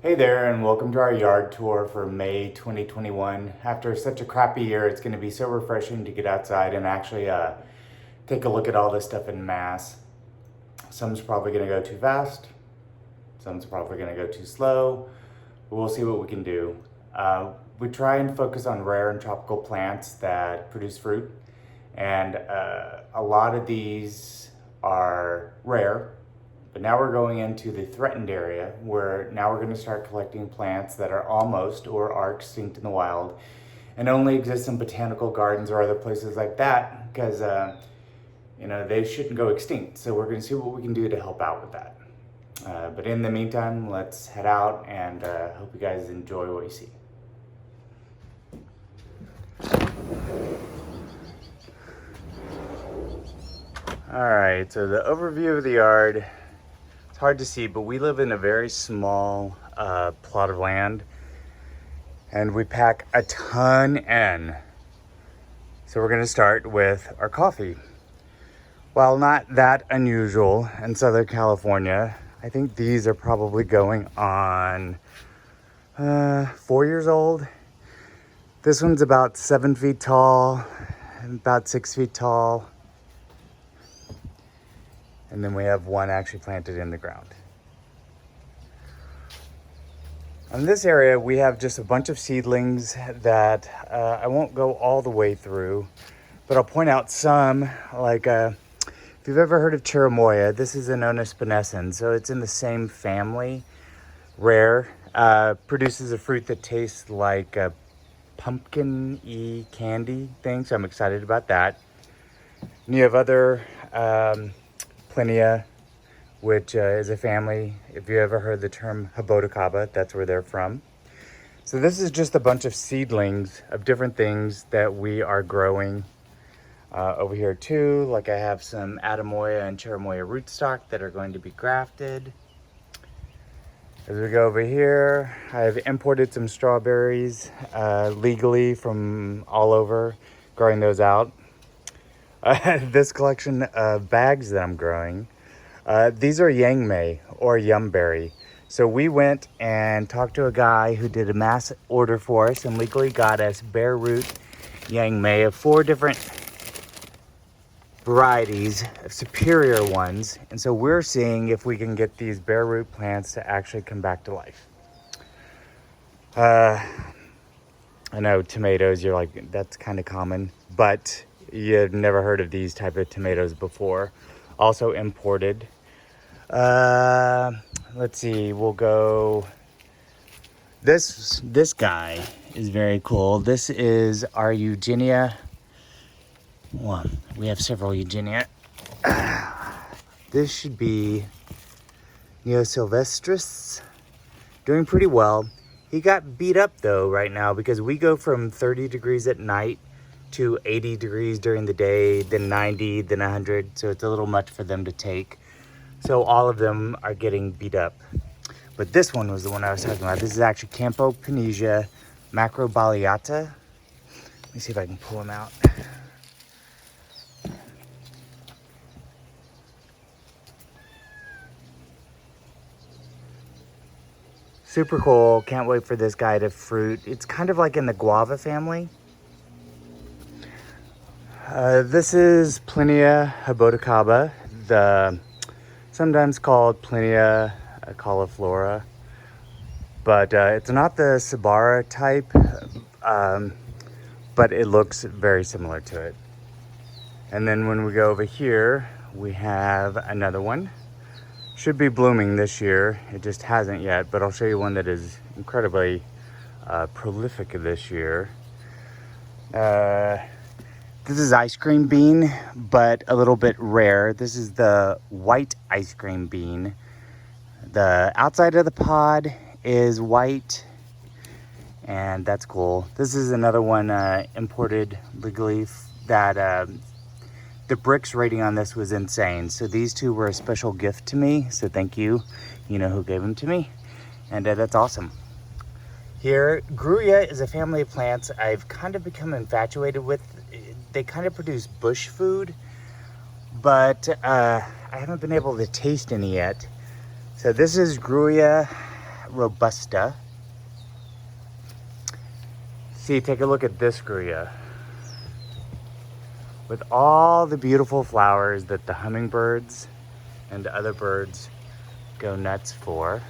Hey there, and welcome to our yard tour for May 2021. After such a crappy year, it's going to be so refreshing to get outside and actually take a look at all this stuff in mass. Some's probably going to go too fast, some's probably going to go too slow, but we'll see what we can do. We try and focus on rare and tropical plants that produce fruit, and a lot of these are rare. But now we're going into the threatened area where now we're going to start collecting plants that are almost or are extinct in the wild and only exist in botanical gardens or other places like that because, they shouldn't go extinct. So we're going to see what we can do to help out with that. But in the meantime, let's head out and hope you guys enjoy what you see. All right, so the overview of the yard. Hard to see, but we live in a very small plot of land and we pack a ton in. So we're going to start with our coffee. While not that unusual in Southern California, I think these are probably going on 4 years old. This one's about 7 feet tall and about 6 feet tall. And then we have one actually planted in the ground. In this area, we have just a bunch of seedlings that I won't go all the way through, but I'll point out some, like if you've ever heard of cherimoya, this is Anona spinescens, so it's in the same family, rare, produces a fruit that tastes like a pumpkin-y candy thing, so I'm excited about that. And you have other Plinia, which is a family. If you ever heard the term jaboticaba, that's where they're from. So this is just a bunch of seedlings of different things that we are growing over here too. Like I have some adamoya and cherimoya rootstock that are going to be grafted. As we go over here, I've imported some strawberries legally from all over, growing those out. This collection of bags that I'm growing, these are yangmei or yumberry. So we went and talked to a guy who did a mass order for us and legally got us bare root yangmei of 4 different varieties of superior ones. And so we're seeing if we can get these bare root plants to actually come back to life. I know tomatoes, you're like, that's kind of common, but you've never heard of these type of tomatoes before. Also imported. Let's see, we'll go. This guy is very cool. This is our Eugenia. Well, we have several Eugenia. This should be Neosylvestris. Doing pretty well. He got beat up though right now because we go from 30 degrees at night to 80 degrees during the day, then 90, then 100. So it's a little much for them to take. So all of them are getting beat up. But this one was the one I was talking about. This is actually Campo Panisia macrobaleata. Let me see if I can pull him out. Super cool. Can't wait for this guy to fruit. It's kind of like in the guava family. This is Plinia jaboticaba, sometimes called Plinia cauliflora, but it's not the Sabara type, but it looks very similar to it. And then when we go over here, we have another one. Should be blooming this year. It just hasn't yet, but I'll show you one that is incredibly prolific this year. This is ice cream bean, but a little bit rare. This is the white ice cream bean. The outside of the pod is white, and that's cool. This is another one imported legally that the bricks rating on this was insane. So these two were a special gift to me. So thank you. You know who gave them to me. And that's awesome. Here, Gruya is a family of plants I've kind of become infatuated with. They kind of produce bush food, but I haven't been able to taste any yet. So this is Gruya robusta. See, take a look at this gruya. With all the beautiful flowers that the hummingbirds and other birds go nuts for.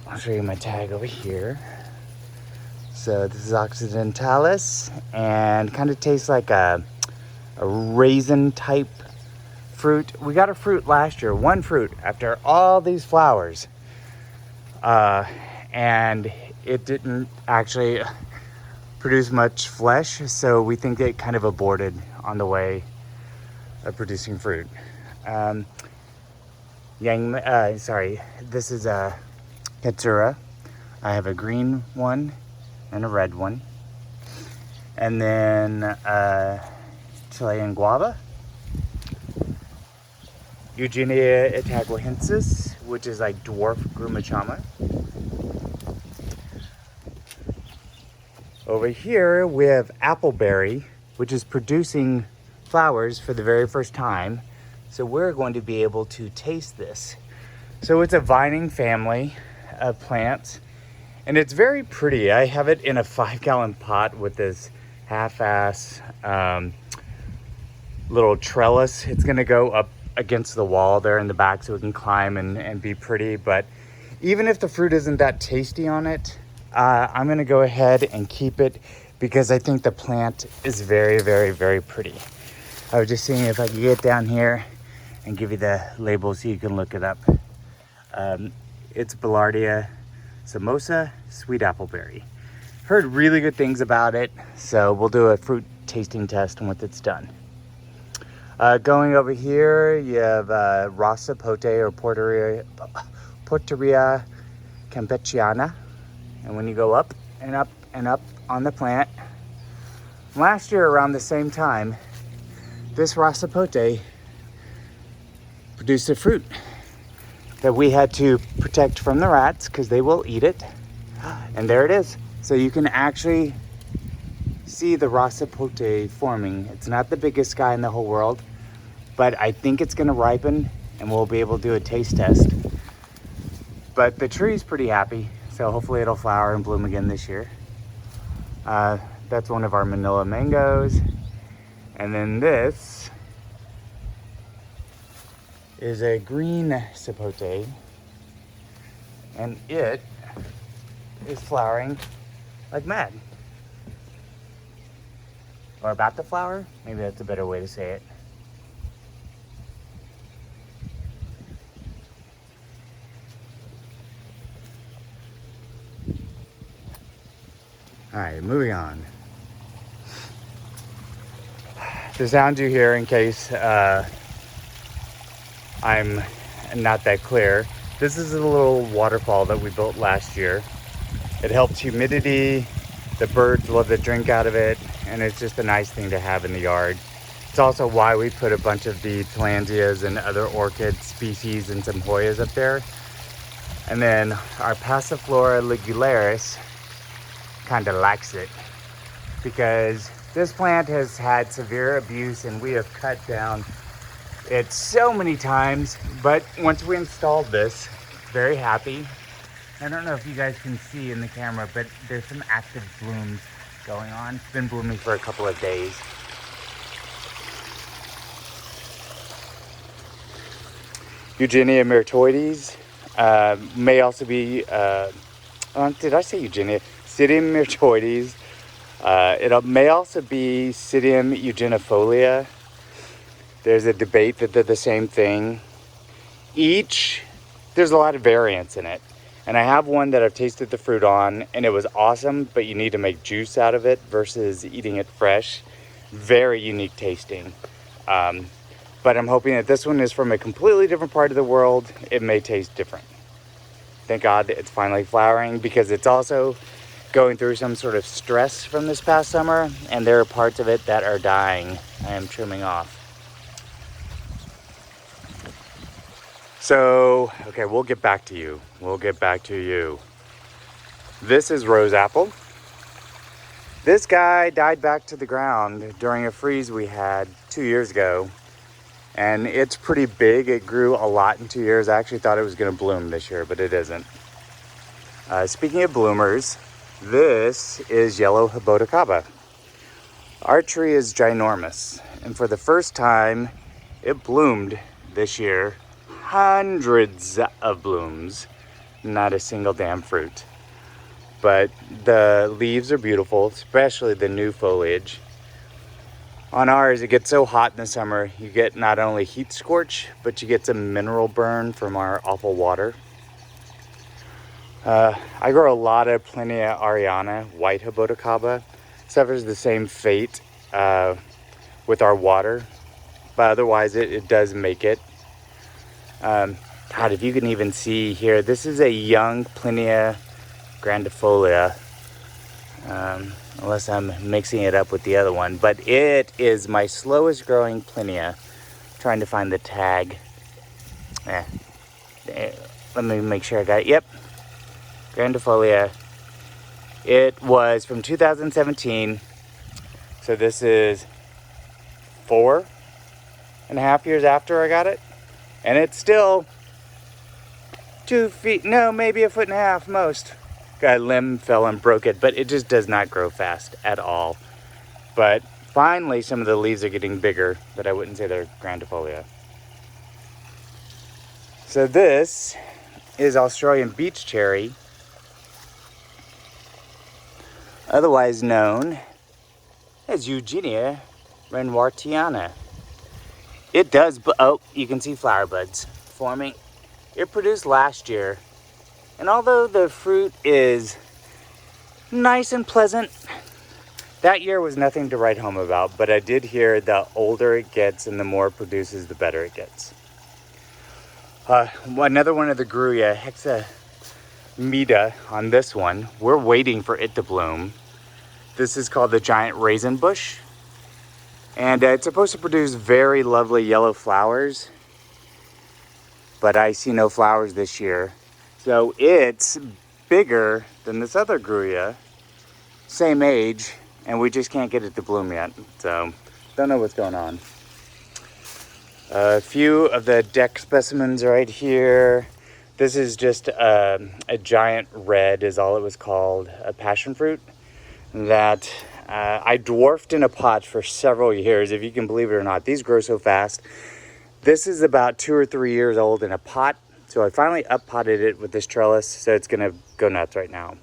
I'll show you my tag over here. So this is Occidentalis, and kind of tastes like a raisin type fruit. We got a fruit last year, one fruit after all these flowers. And it didn't actually produce much flesh, so we think it kind of aborted on the way of producing fruit. This is a Katsura. I have a green one and a red one. And then Chilean guava. Eugenia itaguahensis, which is like dwarf grumachama. Over here we have appleberry, which is producing flowers for the very first time. So we're going to be able to taste this. So it's a vining family of plants, and it's very pretty. I have it in a 5-gallon pot with this half-ass little trellis. It's gonna go up against the wall there in the back so it can climb and be pretty. But even if the fruit isn't that tasty on it, I'm gonna go ahead and keep it because I think the plant is very, very, very pretty. I was just seeing if I could get down here and give you the label so you can look it up. It's Billardia Samosa Sweet Appleberry. Heard really good things about it, so we'll do a fruit tasting test once it's done. Going over here, you have Rosa Pote or Porteria Campechiana. And when you go up and up and up on the plant, last year around the same time, this Rosa Pote produced a fruit that we had to protect from the rats because they will eat it. And there it is. So you can actually see the Rosa Pote forming. It's not the biggest guy in the whole world, but I think it's gonna ripen and we'll be able to do a taste test. But the tree's pretty happy, so hopefully it'll flower and bloom again this year. That's one of our Manila mangoes. And then this is a green sapote, and it is flowering like mad. Or about to flower, maybe that's a better way to say it. All right, moving on. The sounds you hear, in case I'm not that clear, this is a little waterfall that we built last year. It helps humidity, the birds love to drink out of it, and it's just a nice thing to have in the yard. It's also why we put a bunch of the Tillandsias and other orchid species and some Hoyas up there. And then our Passiflora ligularis kind of likes it because this plant has had severe abuse and we have cut down it so many times. But once we installed this, very happy. I don't know if you guys can see in the camera, but there's some active blooms going on. It's been blooming for a couple of days. Eugenia myrtoides may also be, did I say Eugenia? Psidium myrtoides. It may also be Psidium eugenifolia. There's a debate that they're the same thing. There's a lot of variance in it. And I have one that I've tasted the fruit on, and it was awesome, but you need to make juice out of it versus eating it fresh. Very unique tasting. But I'm hoping that this one is from a completely different part of the world. It may taste different. Thank God it's finally flowering because it's also going through some sort of stress from this past summer, and there are parts of it that are dying. I am trimming off. So, okay, we'll get back to you. This is rose apple. This guy died back to the ground during a freeze we had 2 years ago. And it's pretty big. It grew a lot in 2 years. I actually thought it was gonna bloom this year, but it isn't. Speaking of bloomers, this is yellow jaboticaba. Our tree is ginormous, and for the first time, it bloomed this year. Hundreds of blooms, not a single damn fruit. But the leaves are beautiful, especially the new foliage. On ours, it gets so hot in the summer, you get not only heat scorch, but you get some mineral burn from our awful water. I grow a lot of Plinia ariana, white jaboticaba. Suffers the same fate with our water, but otherwise it does make it. God, if you can even see here, this is a young Plinia grandifolia, unless I'm mixing it up with the other one, but it is my slowest growing Plinia. Trying to find the tag. Let me make sure I got it. Yep, grandifolia. It was from 2017, so this is 4.5 years after I got it, and it's still 2 feet, no, maybe 1.5 feet most. Got a limb fell and broke it, but it just does not grow fast at all. But finally, some of the leaves are getting bigger, but I wouldn't say they're grandifolia. So this is Australian beach cherry, otherwise known as Eugenia renwartiana. It does, oh, you can see flower buds forming. It produced last year, and although the fruit is nice and pleasant, that year was nothing to write home about, but I did hear the older it gets and the more it produces, the better it gets. Another one of the Gruya, hexameda on this one, we're waiting for it to bloom. This is called the giant raisin bush, and it's supposed to produce very lovely yellow flowers, but I see no flowers this year. So it's bigger than this other Gruya, same age, and we just can't get it to bloom yet. So don't know what's going on. A few of the deck specimens right here. This is just a giant red is all it was called, a passion fruit that I dwarfed in a pot for several years, if you can believe it or not. These grow so fast. This is about 2 or 3 years old in a pot, so I finally up-potted it with this trellis, so it's gonna go nuts right now.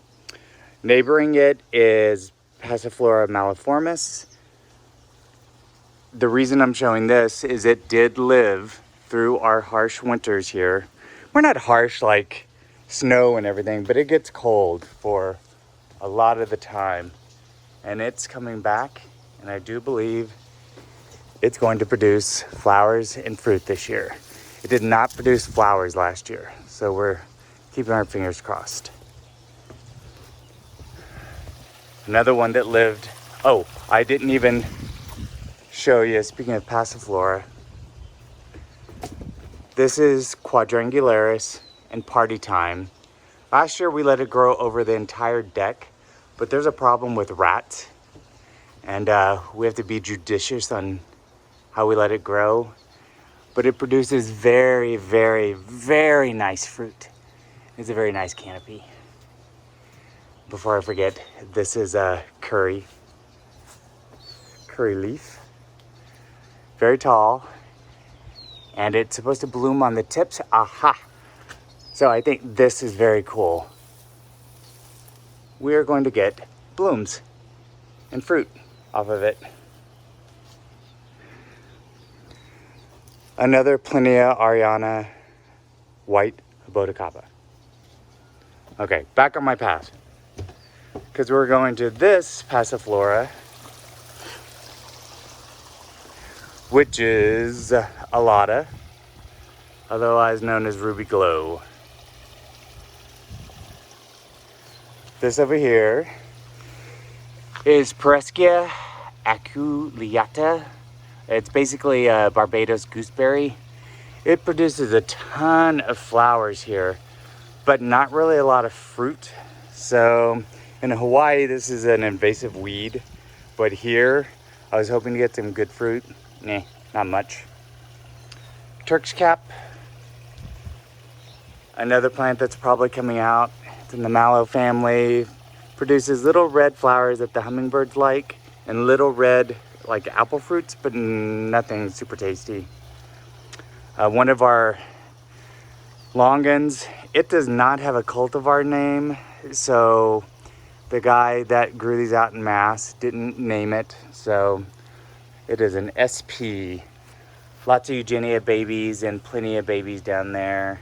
Neighboring it is Passiflora maliformis. The reason I'm showing this is it did live through our harsh winters here. We're not harsh like snow and everything, but it gets cold for a lot of the time. And it's coming back, and I do believe it's going to produce flowers and fruit this year. It did not produce flowers last year, so we're keeping our fingers crossed. Another one that lived, oh, I didn't even show you, speaking of Passiflora, this is quadrangularis and party time. Last year we let it grow over the entire deck, but there's a problem with rats, and we have to be judicious on how we let it grow. But it produces very, very, very nice fruit. It's a very nice canopy. Before I forget, this is a curry leaf. Very tall, and it's supposed to bloom on the tips. Aha! So I think this is very cool. We are going to get blooms and fruit off of it. Another Plinia ariana, white jaboticaba. Okay, back on my path, because we're going to this Passiflora, which is alata, otherwise known as ruby glow. This over here is Pereskia aculeata. It's basically a Barbados gooseberry. It produces a ton of flowers here, but not really a lot of fruit. So in Hawaii, this is an invasive weed, but here I was hoping to get some good fruit. Nah, not much. Turk's cap, another plant that's probably coming out. It's in the mallow family. Produces little red flowers that the hummingbirds like, and little red like apple fruits, but nothing super tasty. One of our longans, it does not have a cultivar name, so the guy that grew these out in mass didn't name it, so it is an SP. Lots of Eugenia babies and plenty of babies down there.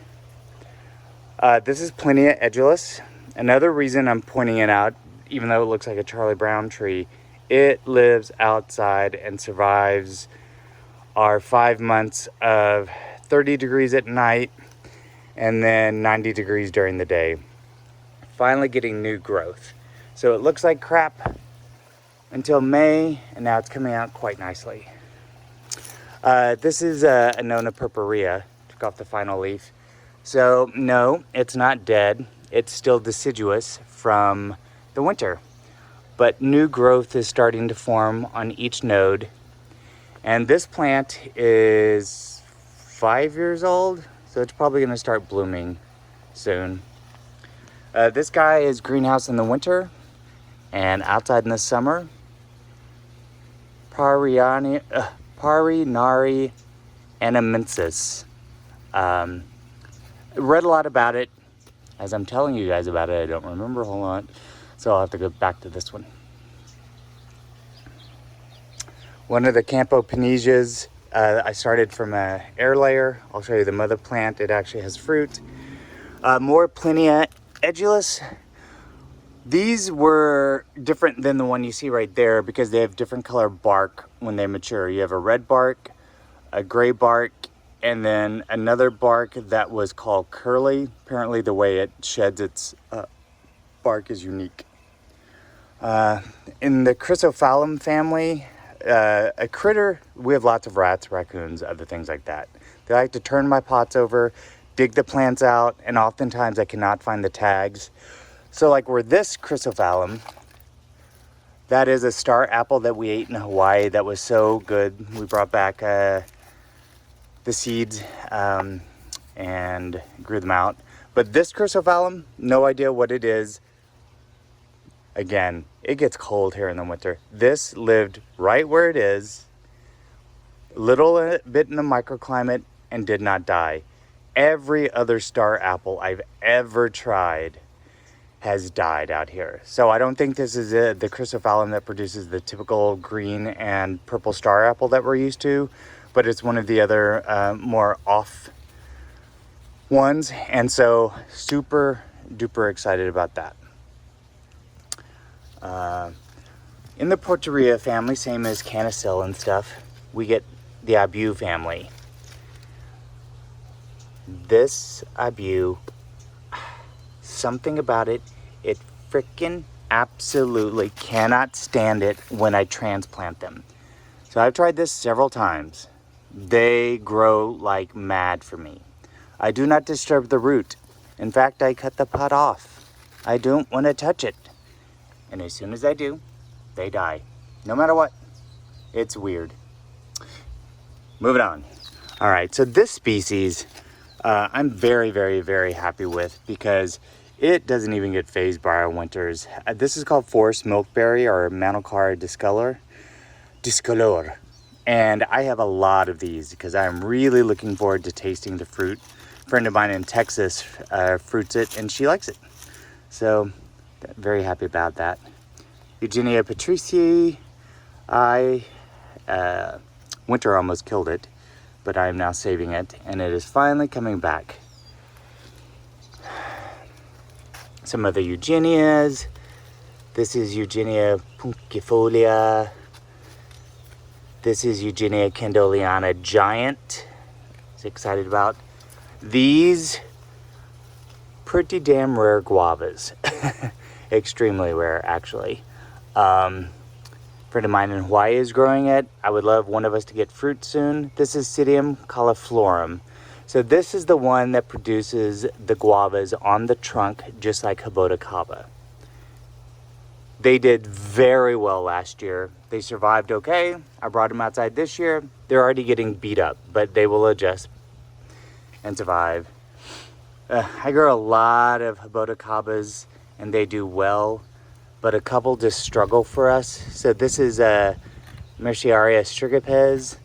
This is Plenia edulis. Another reason I'm pointing it out, even though it looks like a Charlie Brown tree, it lives outside and survives our 5 months of 30 degrees at night and then 90 degrees during the day. Finally getting new growth. So it looks like crap until May, and now it's coming out quite nicely. This is Anona purpurea. Took off the final leaf. So no, it's not dead. It's still deciduous from the winter. But new growth is starting to form on each node. And this plant is 5 years old, so it's probably going to start blooming soon. This guy is greenhouse in the winter and outside in the summer. Parinari anamensis. Read a lot about it. As I'm telling you guys about it, I don't remember a whole lot, so I'll have to go back to this one. One of the Campopenesias, I started from an air layer. I'll show you the mother plant. It actually has fruit. More Plenia edulis. These were different than the one you see right there because they have different color bark when they mature. You have a red bark, a gray bark, and then another bark that was called curly. Apparently the way it sheds its bark is unique. In the Chrysophyllum family, a critter, we have lots of rats, raccoons, other things like that. They like to turn my pots over, dig the plants out, and oftentimes I cannot find the tags. So like where this Chrysophyllum, that is a star apple that we ate in Hawaii that was so good. We brought back the seeds and grew them out. But this Chrysophyllum, no idea what it is. Again, it gets cold here in the winter. This lived right where it is, little bit in the microclimate, and did not die. Every other star apple I've ever tried has died out here. So I don't think this is the Chrysophyllum that produces the typical green and purple star apple that we're used to, but it's one of the other more off ones, and so super duper excited about that. In the Porteria family, same as Canicil and stuff, we get the Abu family. This Abu, something about it, it frickin' absolutely cannot stand it when I transplant them. So I've tried this several times. They grow like mad for me. I do not disturb the root. In fact, I cut the pot off. I don't want to touch it. And as soon as I do, they die. No matter what. It's weird. Moving on. All right, so this species, I'm very, very, very happy with because it doesn't even get phased by our winters. This is called forest milkberry or Manicara discolor. And I have a lot of these because I'm really looking forward to tasting the fruit. A friend of mine in Texas fruits it and she likes it. So very happy about that. Eugenia patricii, winter almost killed it, but I am now saving it, and it is finally coming back. Some other Eugenias. This is Eugenia puncifolia. This is Eugenia candoliana giant. I was excited about these pretty damn rare guavas. Extremely rare, actually. Friend of mine in Hawaii is growing it. I would love one of us to get fruit soon. This is Psidium cauliflorum. So this is the one that produces the guavas on the trunk, just like jaboticaba. They did very well last year. They survived okay. I brought them outside this year. They're already getting beat up, but they will adjust and survive. I grow a lot of jaboticabas and they do well, but a couple just struggle for us. So this is Merciaria strigopes.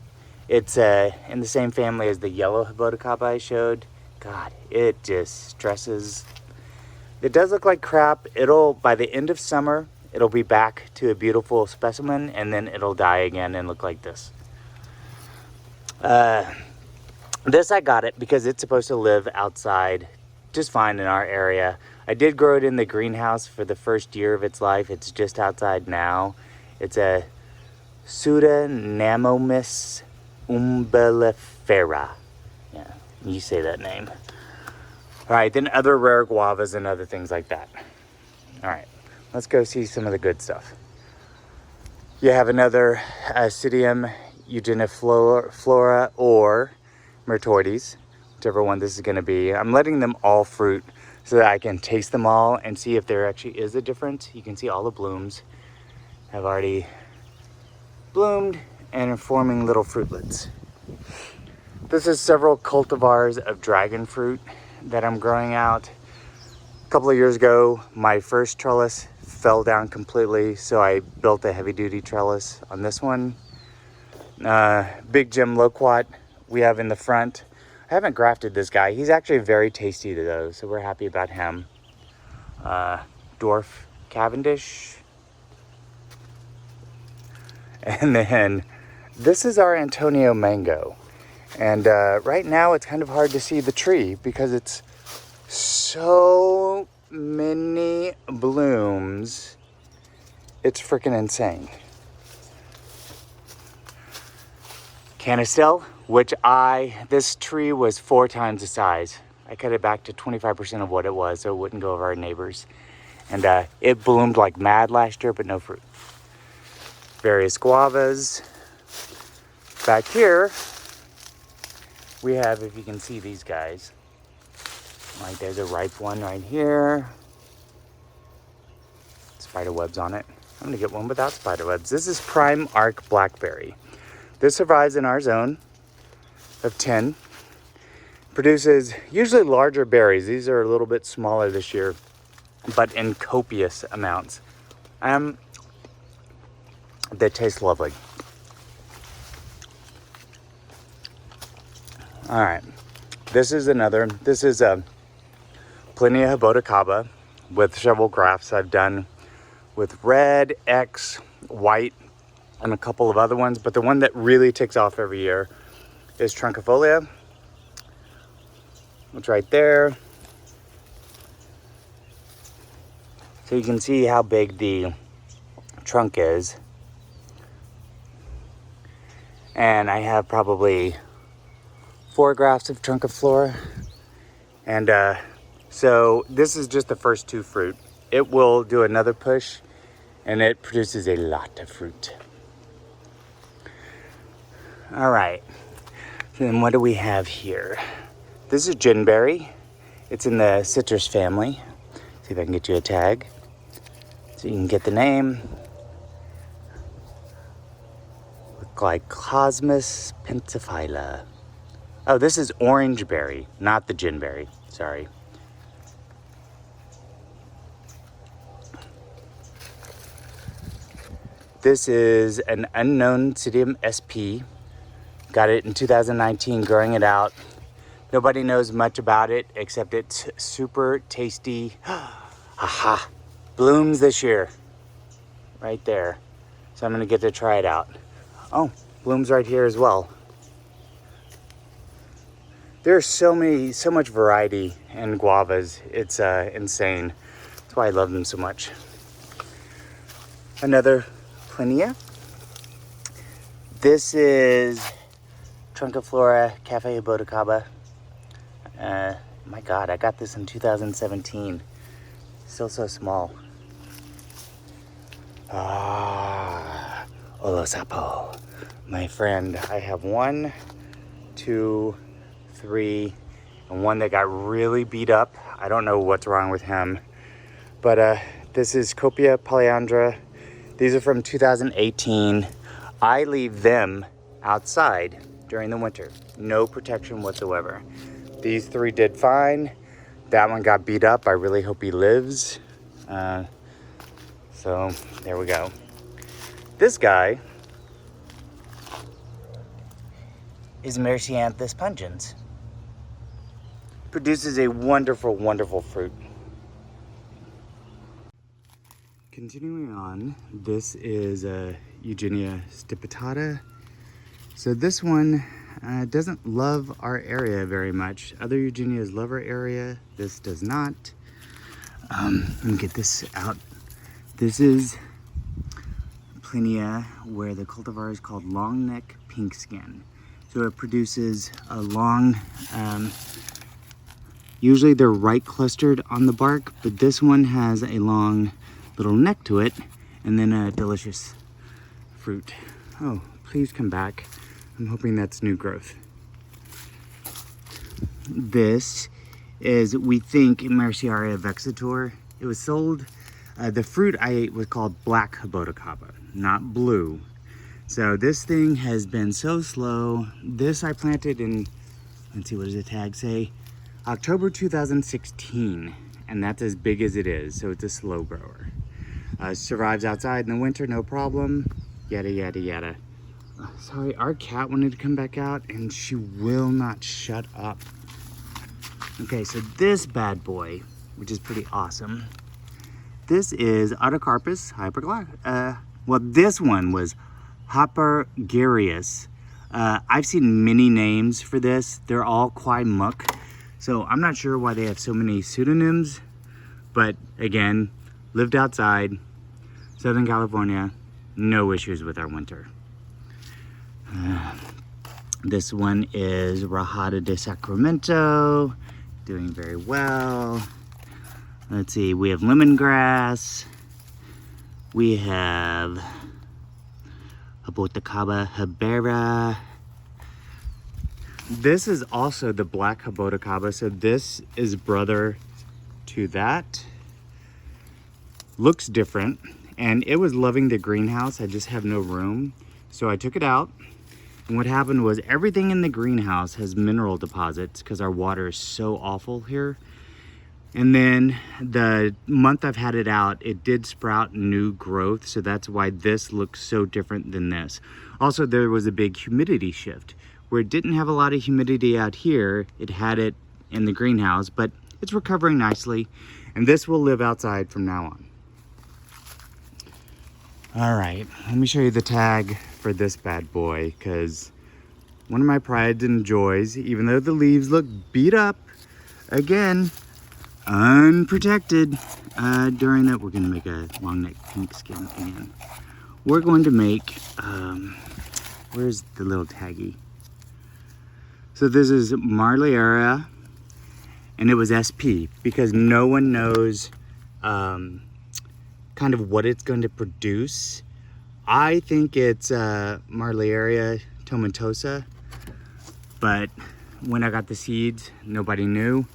It's in the same family as the yellow jaboticaba I showed. God, it just stresses. It does look like crap. It'll, by the end of summer, it'll be back to a beautiful specimen, and then it'll die again and look like this. This I got it because it's supposed to live outside just fine in our area. I did grow it in the greenhouse for the first year of its life. It's just outside now. It's a Pseudonamomys umbellifera. Yeah, you say that name. All right, then other rare guavas and other things like that. All right, let's go see some of the good stuff. You have another Cidium Eugenia flora or Myrtoides, whichever one this is going to be. I'm letting them all fruit so that I can taste them all and see if there actually is a difference. You can see all the blooms have already bloomed and are forming little fruitlets. This is several cultivars of dragon fruit that I'm growing out. A couple of years ago, my first trellis fell down completely, so I built a heavy-duty trellis on this one. Big Jim Loquat we have in the front. I haven't grafted this guy. He's actually very tasty though, so we're happy about him. Dwarf Cavendish. And then this is our Antonio mango. And right now it's kind of hard to see the tree because it's so many blooms. It's freaking insane. Canistel, which this tree was 4 times the size. I cut it back to 25% of what it was so it wouldn't go over our neighbors. And it bloomed like mad last year, but no fruit. Various guavas. Back here, we have, if you can see these guys, like there's a ripe one right here. Spider webs on it. I'm gonna get one without spider webs. This is Prime Arc Blackberry. This survives in our zone of 10. Produces usually larger berries. These are a little bit smaller this year, but in copious amounts. They taste lovely. All right, this is a Plinia jaboticaba with several grafts I've done with red, X, white, and a couple of other ones, but the one that really takes off every year is trunkifolia. It's right there. So you can see how big the trunk is. And I have probably 4 grafts of trunkiflora. And so this is just the first 2 fruit. It will do another push and it produces a lot of fruit. All right, so then what do we have here? This is ginberry. It's in the citrus family. See if I can get you a tag so you can get the name. Look like Cosmos pentaphylla. Oh, this is orangeberry, not the ginberry. Sorry. This is an unknown Cidium SP. Got it in 2019, growing it out. Nobody knows much about it except it's super tasty. Aha! Blooms this year. Right there. So I'm gonna get to try it out. Oh, blooms right here as well. There's so much variety in guavas. It's insane. That's why I love them so much. Another Plinia. This is Trunkiflora Cafe Jaboticaba. My God, I got this in 2017. Still so small. Ah, Olosapo. My friend, I have 1, 2, 3, and one that got really beat up. I don't know what's wrong with him. But this is Copia polyandra. These are from 2018. I leave them outside during the winter. No protection whatsoever. These 3 did fine. That one got beat up. I really hope he lives. So there we go. This guy is Mercianthus pungens. Produces a wonderful, wonderful fruit. Continuing on, this is Eugenia stipitata. So this one doesn't love our area very much. Other Eugenias love our area. This does not. Let me get this out. This is Plinia, where the cultivar is called long neck pink skin. So it produces a long, usually they're right clustered on the bark, but this one has a long little neck to it, and then a delicious fruit. Oh, please come back. I'm hoping that's new growth. This is, we think, Merciaria vexator. It was sold, the fruit I ate was called black jaboticaba, not blue. So this thing has been so slow. This I planted in, let's see, what does the tag say? October 2016, and that's as big as it is, so it's a slow grower. Survives outside in the winter, no problem, yada, yada, yada. Sorry, our cat wanted to come back out, and she will not shut up. Okay, so this bad boy, which is pretty awesome, this is Autocarpus hyperglass. Well, this one was Hypergarius. I've seen many names for this. They're all Kwai Muk. So I'm not sure why they have so many pseudonyms, but again, lived outside, Southern California, no issues with our winter. This one is Rajada de Sacramento, doing very well. Let's see, we have lemongrass. We have jaboticaba habera. This is also the black jaboticaba, so this is brother to that. Looks different, and it was loving the greenhouse. I just have no room, so I took it out. And what happened was everything in the greenhouse has mineral deposits because our water is so awful here. And then the month I've had it out, it did sprout new growth. So that's why this looks so different than this. Also, there was a big humidity shift where it didn't have a lot of humidity out here. It had it in the greenhouse, but it's recovering nicely. And this will live outside from now on. All right, let me show you the tag for this bad boy, because one of my prides and joys, even though the leaves look beat up, again, unprotected during that. We're gonna make a long neck pink skin again. We're going to make, where's the little taggy? So this is Marliera, and it was SP, because no one knows kind of what it's going to produce. I think it's Marliera tomentosa, but when I got the seeds, nobody knew.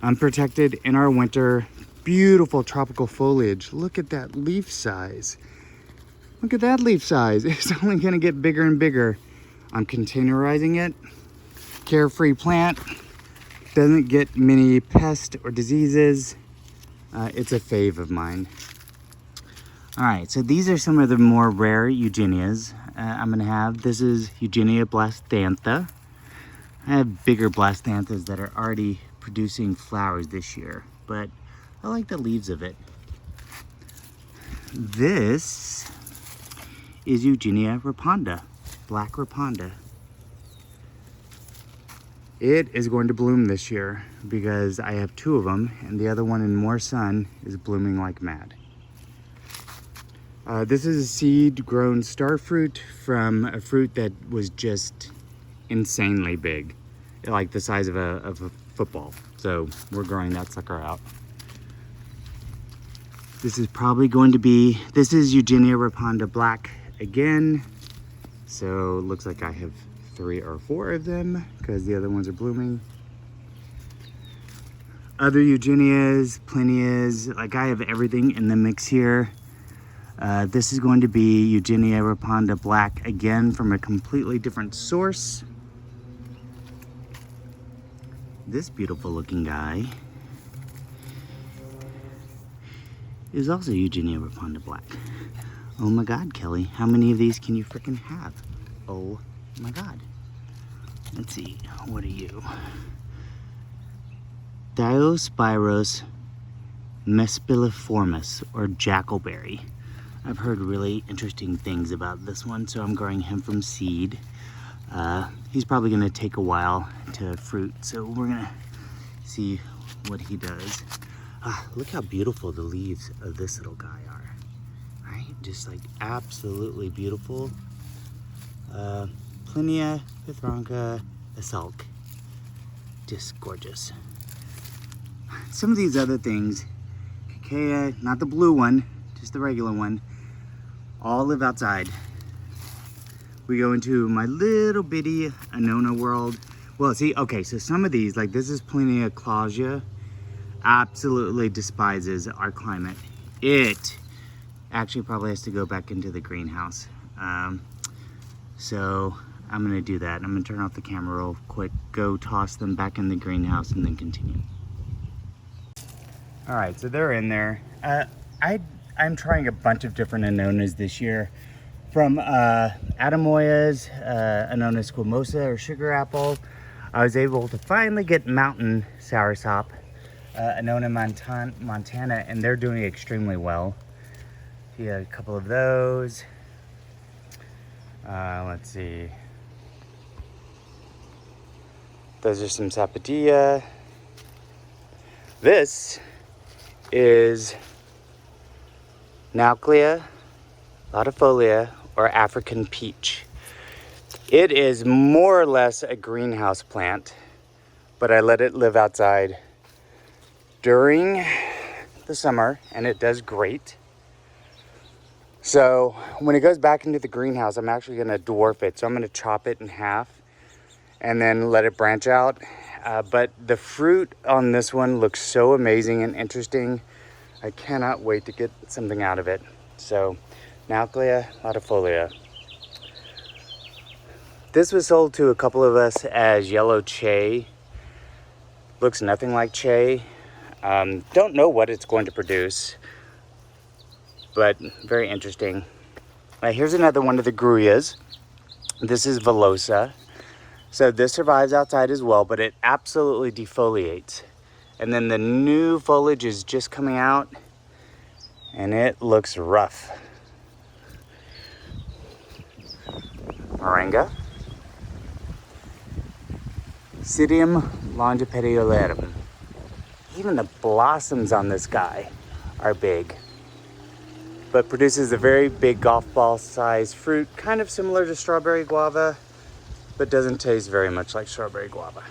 Unprotected in our winter, beautiful tropical foliage. Look at that leaf size. Look at that leaf size. It's only gonna get bigger and bigger. I'm containerizing it. Carefree plant. Doesn't get many pests or diseases. It's a fave of mine. All right, so these are some of the more rare Eugenias I'm gonna have. This is Eugenia blastantha. I have bigger blastanthas that are already producing flowers this year, but I like the leaves of it. This is Eugenia raponda, black raponda. It is going to bloom this year because I have two of them, and the other one in more sun is blooming like mad. This is a seed-grown starfruit from a fruit that was just insanely big, like the size of a football. So we're growing that sucker out. This is probably going to be, this is Eugenia raponda black again. So it looks like I have 3 or 4 of them because the other ones are blooming. Other Eugenias, Plinias, like I have everything in the mix here. This is going to be Eugenia raponda black again from a completely different source. This beautiful looking guy is also Eugenia Raponda Black. Oh my God, Kelly, how many of these can you freaking have? Oh my God. Let's see, what are you? Diospyros mespiliformis, or jackalberry. I've heard really interesting things about this one, so I'm growing him from seed. He's probably gonna take a while to fruit, so we're gonna see what he does. Look how beautiful the leaves of this little guy are, right? Just like absolutely beautiful. Plinia Pithranca Asalk, just gorgeous. Some of these other things, Cacao, not the blue one, just the regular one, all live outside. We go into my little bitty Anona world. Well, see, okay, so some of these, like this is Plinia clausia, absolutely despises our climate. It actually probably has to go back into the greenhouse. So I'm gonna do that. I'm gonna turn off the camera real quick, go toss them back in the greenhouse, and then continue. All right, so they're in there. I'm trying a bunch of different Anonas this year. From Adamoya's, Anona squamosa, or sugar apple. I was able to finally get mountain soursop, Anona Montana, and they're doing extremely well. See a couple of those. Let's see. Those are some Sapodilla. This is Nauclea latifolia, or African peach. It is more or less a greenhouse plant, but I let it live outside during the summer, and it does great. So when it goes back into the greenhouse, I'm actually gonna dwarf it. So I'm gonna chop it in half and then let it branch out. But the fruit on this one looks so amazing and interesting. I cannot wait to get something out of it. So Nauclea latifolia. This was sold to a couple of us as yellow che. Looks nothing like che. Don't know what it's going to produce, but very interesting. Here's another one of the gruyas. This is Velosa. So this survives outside as well, but it absolutely defoliates. And then the new foliage is just coming out, and it looks rough. Moringa. Psidium longipediolatum. Even the blossoms on this guy are big, but produces a very big golf ball sized fruit, kind of similar to strawberry guava, but doesn't taste very much like strawberry guava.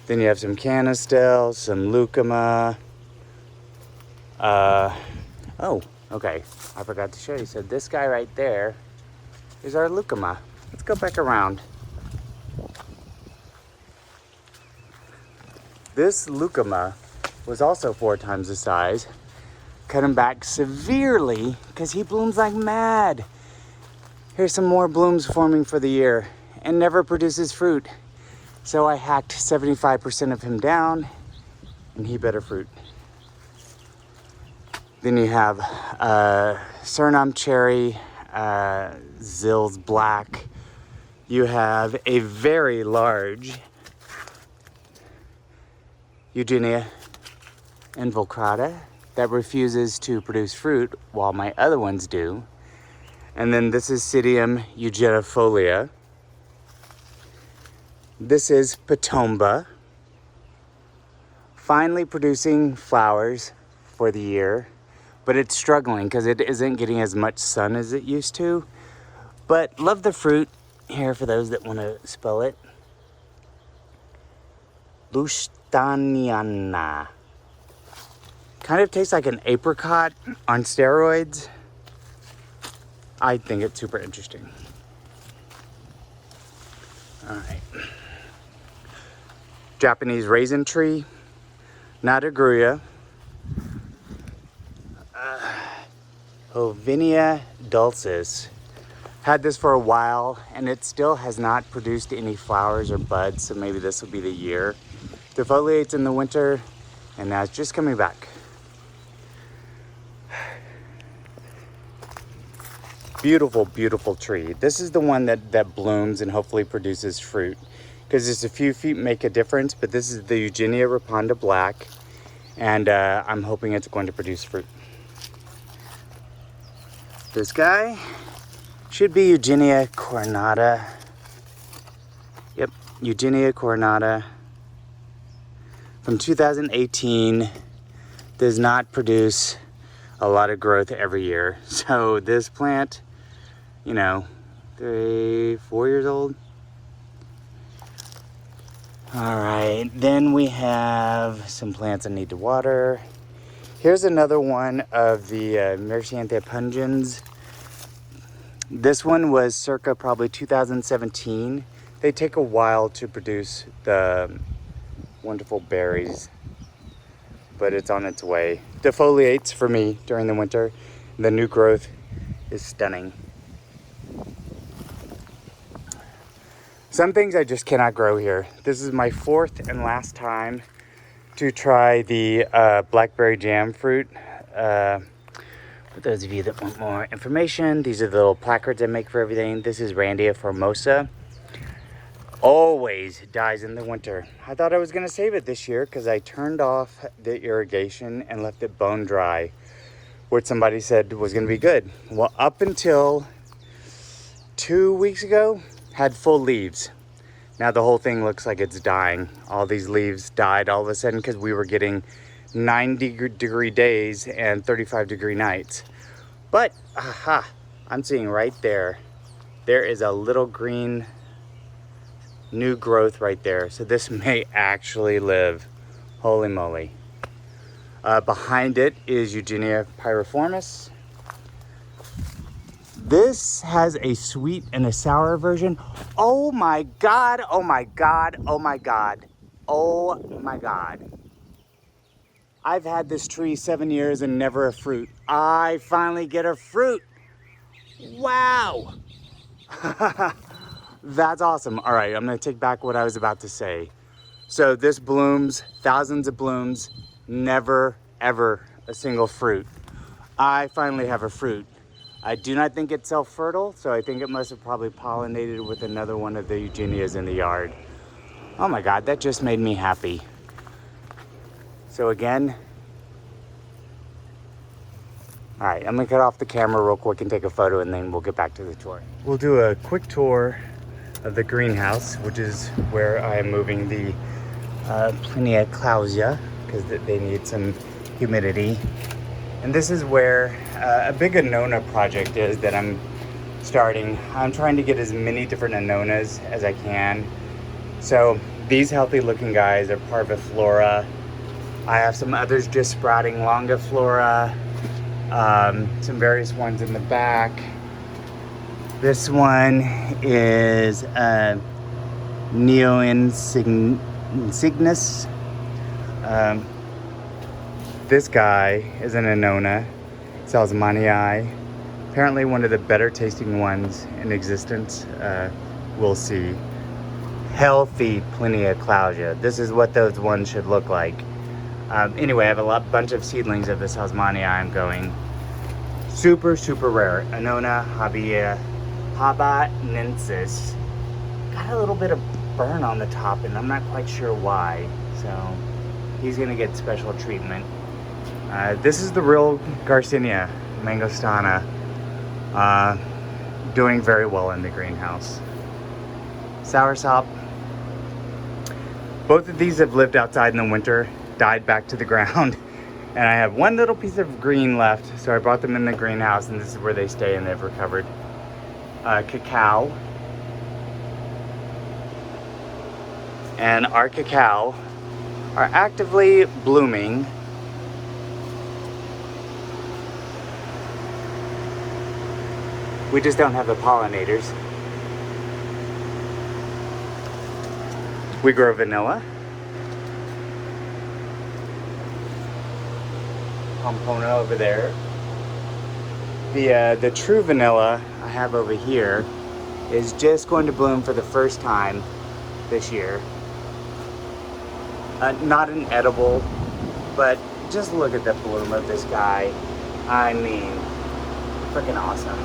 Then you have some canistel, some lucuma. Oh, okay, I forgot to show you. So this guy right there is our lucuma. Let's go back around. This lucuma was also 4 times the size. Cut him back severely because he blooms like mad. Here's some more blooms forming for the year and never produces fruit. So I hacked 75% of him down and he better fruit. Then you have Surinam cherry, Zills black. You have a very large Eugenia involucrata that refuses to produce fruit while my other ones do. And then this is Psidium eugenifolia. This is Patomba, finally producing flowers for the year, but it's struggling because it isn't getting as much sun as it used to. But love the fruit. Here for those that want to spell it. Lustaniana. Kind of tastes like an apricot on steroids. I think it's super interesting. All right. Japanese raisin tree, Natagruya, Ovinia dulcis. Had this for a while and it still has not produced any flowers or buds, so maybe this will be the year. Defoliates in the winter and now it's just coming back. beautiful, beautiful tree. This is the one that blooms and hopefully produces fruit. Because just a few feet make a difference, but this is the Eugenia Raponda Black. And I'm hoping it's going to produce fruit. This guy should be Eugenia coronata. Yep, Eugenia coronata. From 2018, does not produce a lot of growth every year. So this plant, you know, 4 years old. All right, then we have some plants I need to water. Here's another one of the Mercianthe pungens. This one was circa probably 2017. They take a while to produce the wonderful berries, but it's on its way. Defoliates for me during the winter. The new growth is stunning. Some things I just cannot grow here. This is my fourth and last time to try the blackberry jam fruit. For those of you that want more information, these are the little placards I make for everything. This is Randia formosa. Always dies in the winter. I thought I was gonna save it this year because I turned off the irrigation and left it bone dry, which somebody said was gonna be good. Well, up until 2 weeks ago, had full leaves. Now the whole thing looks like it's dying. All these leaves died all of a sudden because we were getting 90-degree days and 35-degree nights. But, aha, I'm seeing right there, there is a little green new growth right there. So this may actually live. Holy moly. Behind it is Eugenia pyriformis. This has a sweet and a sour version. Oh my God, oh my God, oh my God, oh my God. I've had this tree 7 years and never a fruit. I finally get a fruit. Wow. That's awesome. All right, I'm gonna take back what I was about to say. So this blooms, thousands of blooms, never, ever a single fruit. I finally have a fruit. I do not think it's self-fertile, so I think it must have probably pollinated with another one of the Eugenias in the yard. Oh my God, that just made me happy. So again, all right, I'm gonna cut off the camera real quick and take a photo and then we'll get back to the tour. We'll do a quick tour of the greenhouse, which is where I am moving the Plinia clausia because they need some humidity. And this is where a big Anona project is that I'm starting. I'm trying to get as many different Anonas as I can. So these healthy looking guys are parviflora. I have some others just sprouting, longiflora, some various ones in the back. This one is Neoinsignus. This guy is an Anona, Salzmanii. Apparently one of the better tasting ones in existence. We'll see. Healthy Plinia clausia. This is what those ones should look like. Anyway, I have a bunch of seedlings of the Salzmanii I'm going. Super, super rare. Anona habanensis. Got a little bit of burn on the top and I'm not quite sure why. So he's gonna get special treatment. This is the real Garcinia, mangosteen, doing very well in the greenhouse. Soursop. Both of these have lived outside in the winter, died back to the ground, and I have one little piece of green left, so I brought them in the greenhouse, and this is where they stay, and they've recovered. Cacao. And our cacao are actively blooming. We just don't have the pollinators. We grow vanilla. Pompona over there. The true vanilla I have over here is just going to bloom for the first time this year. Not an edible, but just look at the bloom of this guy. I mean, freaking awesome.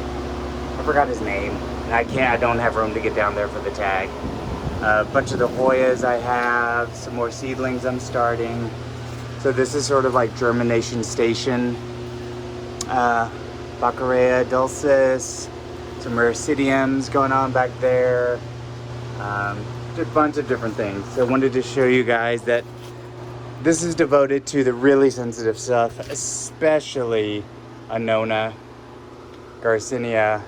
I forgot his name, and I don't have room to get down there for the tag. A bunch of the Hoyas I have, some more seedlings I'm starting. So this is sort of like germination station. Baccaria dulcis, some ricidiums going on back there. A bunch of different things. So I wanted to show you guys that this is devoted to the really sensitive stuff, especially Anona, garcinia,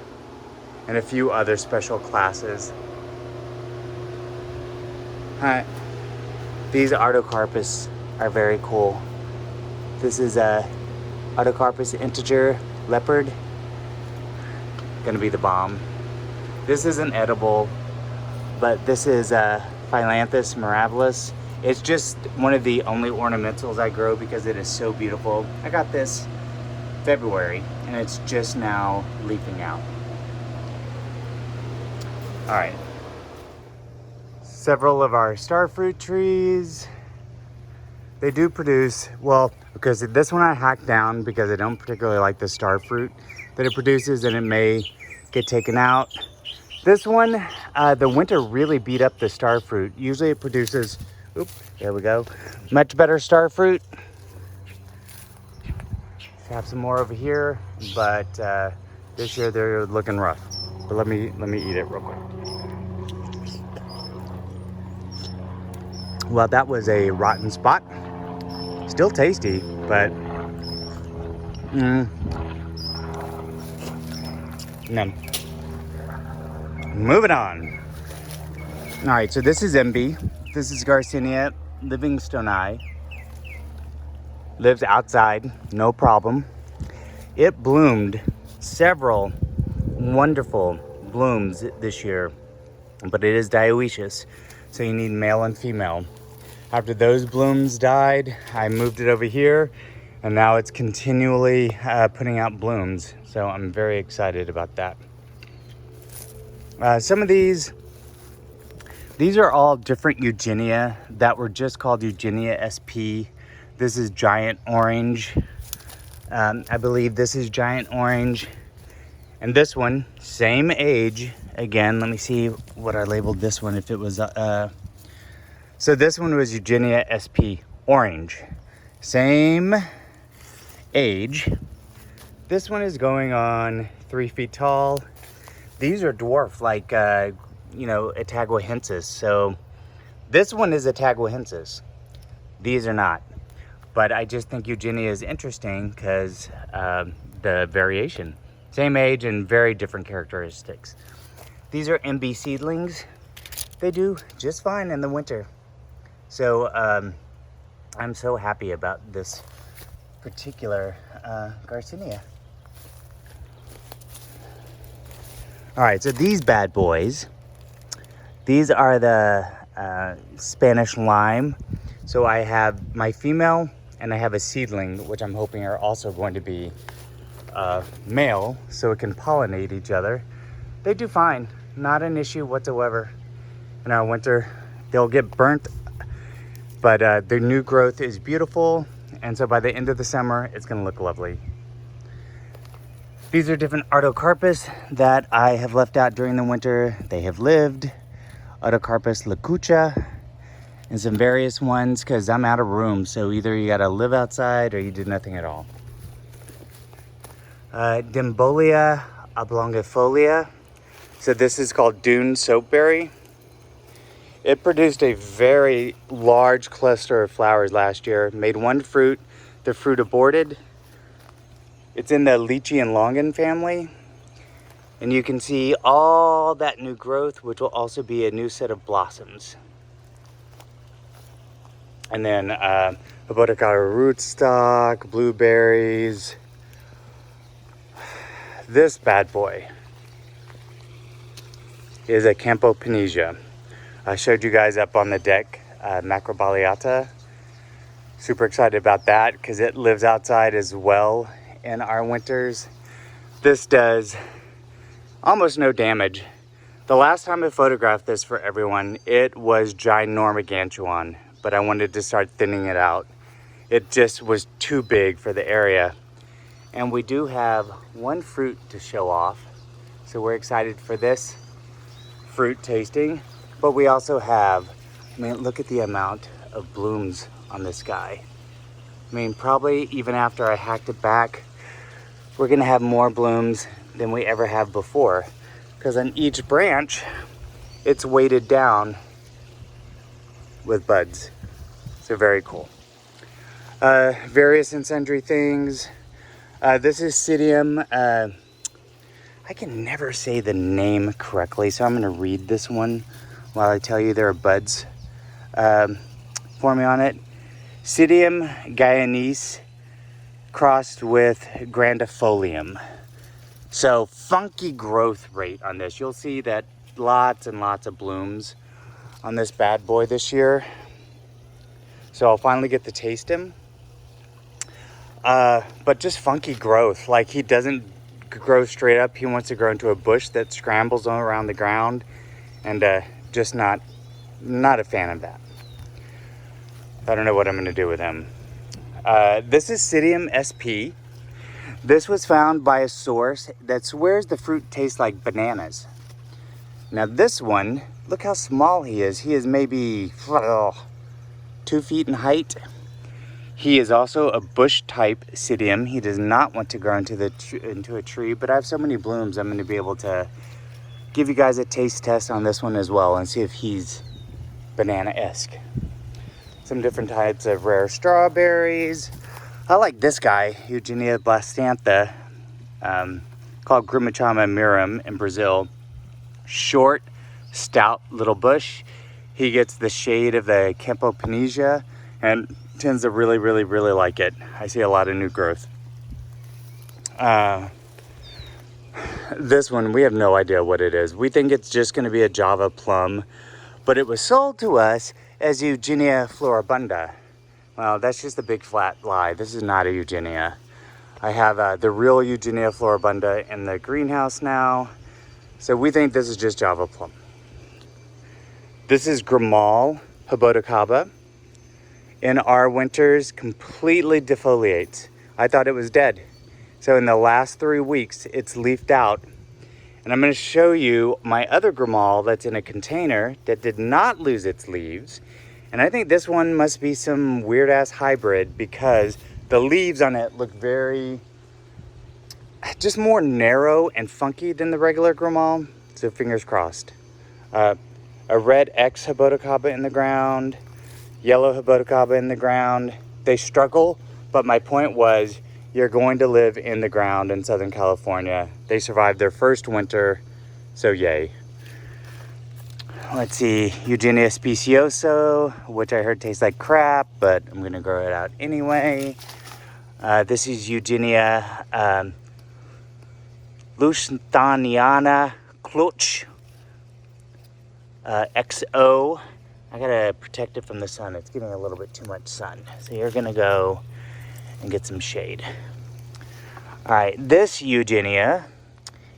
and a few other special classes. Hi. These Artocarpus are very cool. This is a Artocarpus integer leopard. Gonna be the bomb. This isn't edible, but this is Phyllanthus mirabilis. It's just one of the only ornamentals I grow because it is so beautiful. I got this February and it's just now leafing out. All right. Several of our starfruit trees. They do produce, well, because this one I hacked down because I don't particularly like the starfruit that it produces and it may get taken out. This one, the winter really beat up the starfruit. Usually it produces, there we go, much better starfruit. Have some more over here, but this year they're looking rough. But let me eat it real quick. Well, that was a rotten spot. Still tasty, but no. Moving on. All right, so this is MB. This is Garcinia Livingstonii. Lives outside, no problem. It bloomed several wonderful blooms this year, but it is dioecious, so you need male and female. After those blooms died, I moved it over here, and now it's continually putting out blooms. So I'm very excited about that. Some of these are all different Eugenia that were just called Eugenia SP. This is giant orange. I believe this is giant orange. And this one, same age. Again, let me see what I labeled this one if it was... So this one was Eugenia SP orange. Same age. This one is going on 3 feet tall. These are dwarf, like, Ataguahensis. So this one is Ataguahensis. These are not. But I just think Eugenia is interesting because the variation. Same age and very different characteristics. These are MB seedlings. They do just fine in the winter. So I'm so happy about this particular garcinia. All right, so these bad boys, these are the Spanish lime. So I have my female and I have a seedling, which I'm hoping are also going to be male so it can pollinate each other. They do fine, not an issue whatsoever. In our winter, they'll get burnt, but their new growth is beautiful. And so by the end of the summer, it's gonna look lovely. These are different Artocarpus that I have left out during the winter. They have lived. Artocarpus lacucha and some various ones because I'm out of room. So either you gotta live outside or you do nothing at all. Dimbolia oblongifolia. So this is called Dune soapberry. It produced a very large cluster of flowers last year. Made one fruit. The fruit aborted. It's in the lychee and longan family. And you can see all that new growth, which will also be a new set of blossoms. And then jaboticaba rootstock, blueberries. This bad boy is a Campopinisia. I showed you guys up on the deck, Macrobaleata. Super excited about that because it lives outside as well in our winters. This does almost no damage. The last time I photographed this for everyone, it was ginormigantuan, but I wanted to start thinning it out. It just was too big for the area. And we do have one fruit to show off. So we're excited for this fruit tasting. But we also have, I mean, look at the amount of blooms on this guy. I mean, probably even after I hacked it back, we're gonna have more blooms than we ever have before. Because on each branch, it's weighted down with buds. So very cool. Various and sundry things. This is Psidium. I can never say the name correctly, so I'm gonna read this one while I tell you there are buds forming on it. Psidium guyanese crossed with grandifolium. So funky growth rate on this. You'll see that lots and lots of blooms on this bad boy this year. So I'll finally get to taste him. But just funky growth. Like, he doesn't grow straight up. He wants to grow into a bush that scrambles all around the ground, and just not a fan of that. I don't know what I'm gonna do with him. This is Psidium SP. This was found by a source that swears the fruit tastes like bananas. Now this one, look how small he is. He is maybe 2 feet in height. He is also a bush type Psidium. He does not want to grow into a tree, but I have so many blooms, I'm gonna be able to give you guys a taste test on this one as well and see if he's banana-esque. Some different types of rare strawberries. I like this guy, Eugenia blastantha, called Grimachama mirum in Brazil. Short, stout little bush. He gets the shade of the Campopinesia and tends to really like it. I see a lot of new growth. This one, we have no idea what it is. We think it's just gonna be a Java plum, but it was sold to us as Eugenia floribunda. Well, that's just a big flat lie. This is not a Eugenia. I have the real Eugenia floribunda in the greenhouse now. So we think this is just Java plum. This is Grimal jaboticaba. In our winters, completely defoliates. I thought it was dead. So in the last 3 weeks, it's leafed out. And I'm gonna show you my other Grimal that's in a container that did not lose its leaves. And I think this one must be some weird ass hybrid because the leaves on it look just more narrow and funky than the regular Grimal. So fingers crossed. A red X jaboticaba in the ground, yellow jaboticaba in the ground. They struggle, but my point was, you're going to live in the ground in Southern California. They survived their first winter, so yay. Let's see, Eugenia specioso, which I heard tastes like crap, but I'm gonna grow it out anyway. This is Eugenia Lusitaniana Clutch XO. I gotta protect it from the sun. It's getting a little bit too much sun. So you're gonna go and get some shade. All right, this Eugenia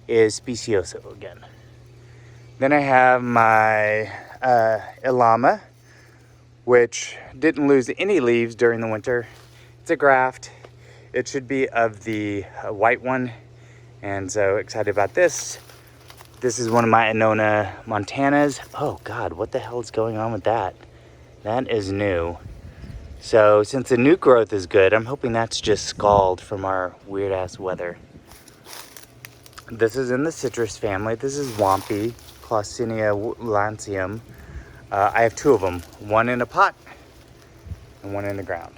is specioso again. Then I have my Ilama, which didn't lose any leaves during the winter. It's a graft. It should be of the white one, and so excited about this. This is one of my Anona Montanas. Oh God, what the hell is going on with that? That is new. So since the new growth is good, I'm hoping that's just scald from our weird ass weather. This is in the citrus family. This is Wampi, Clausinia lancium. I have 2 of them, one in a pot and one in the ground.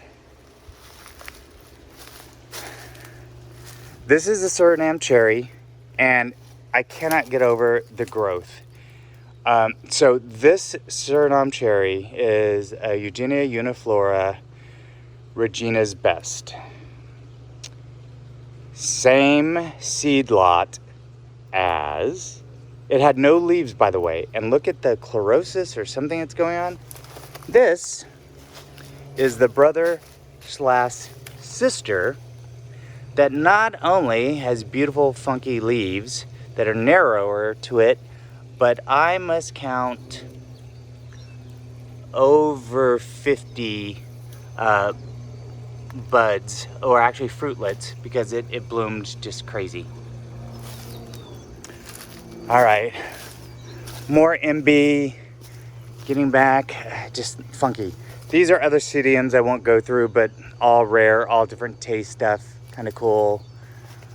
This is a Surinam cherry, and I cannot get over the growth. So this Surinam cherry is a Eugenia uniflora Regina's best. Same seed lot as, it had no leaves, by the way, and look at the chlorosis or something that's going on. This is the brother slash sister that not only has beautiful funky leaves that are narrower to it, but I must count over 50 buds, or actually fruitlets, because it bloomed just crazy. All right, more MB, getting back, just funky. These are other pseudiums I won't go through, but all rare, all different taste stuff, kind of cool.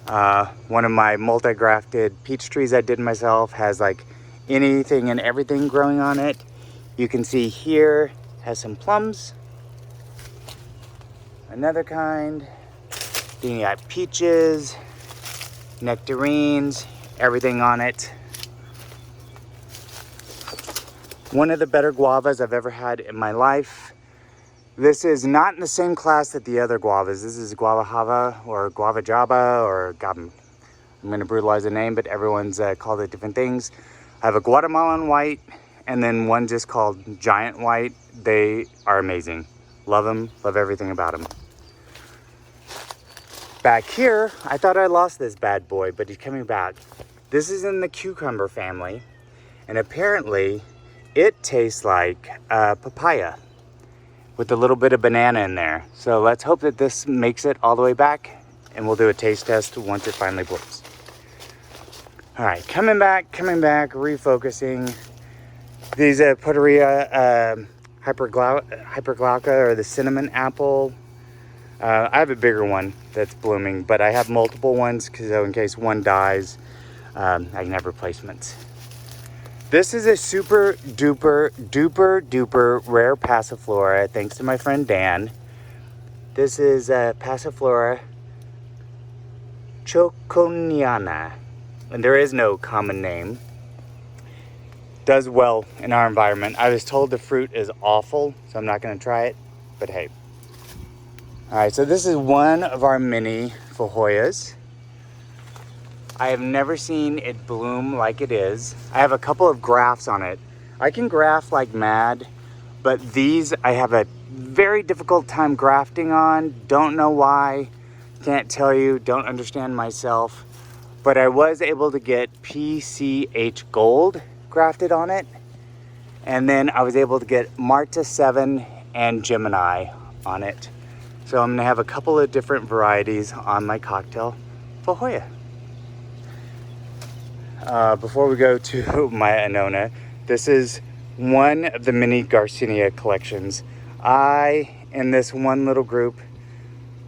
One of my multi-grafted peach trees I did myself has like anything and everything growing on it. You can see here has some plums. Another kind. Then you got peaches, nectarines, everything on it. One of the better guavas I've ever had in my life. This is not in the same class that the other guavas. This is guavajava or guavajaba or I'm going to brutalize the name, but everyone's called it different things. I have a Guatemalan white and then one just called giant white. They are amazing. Love them, love everything about them. Back here, I thought I lost this bad boy, but he's coming back. This is in the cucumber family, and apparently it tastes like papaya with a little bit of banana in there. So let's hope that this makes it all the way back, and we'll do a taste test once it finally blooms. All right, coming back, refocusing. These Poteria hyperglauca or the cinnamon apple. I have a bigger one that's blooming, but I have multiple ones so in case one dies, I can have replacements. This is a super duper rare passiflora, thanks to my friend Dan. This is Passiflora choconiana, and there is no common name. Does well in our environment. I was told the fruit is awful, so I'm not going to try it, but hey. All right, so this is one of our mini feijoas. I have never seen it bloom like it is. I have a couple of grafts on it. I can graft like mad, but these I have a very difficult time grafting on. Don't know why, can't tell you, don't understand myself. But I was able to get PCH Gold grafted on it. And then I was able to get Marta 7 and Gemini on it. So I'm gonna have a couple of different varieties on my cocktail feijoa. Before we go to my Anona, this is one of the mini garcinia collections. I, in this one little group,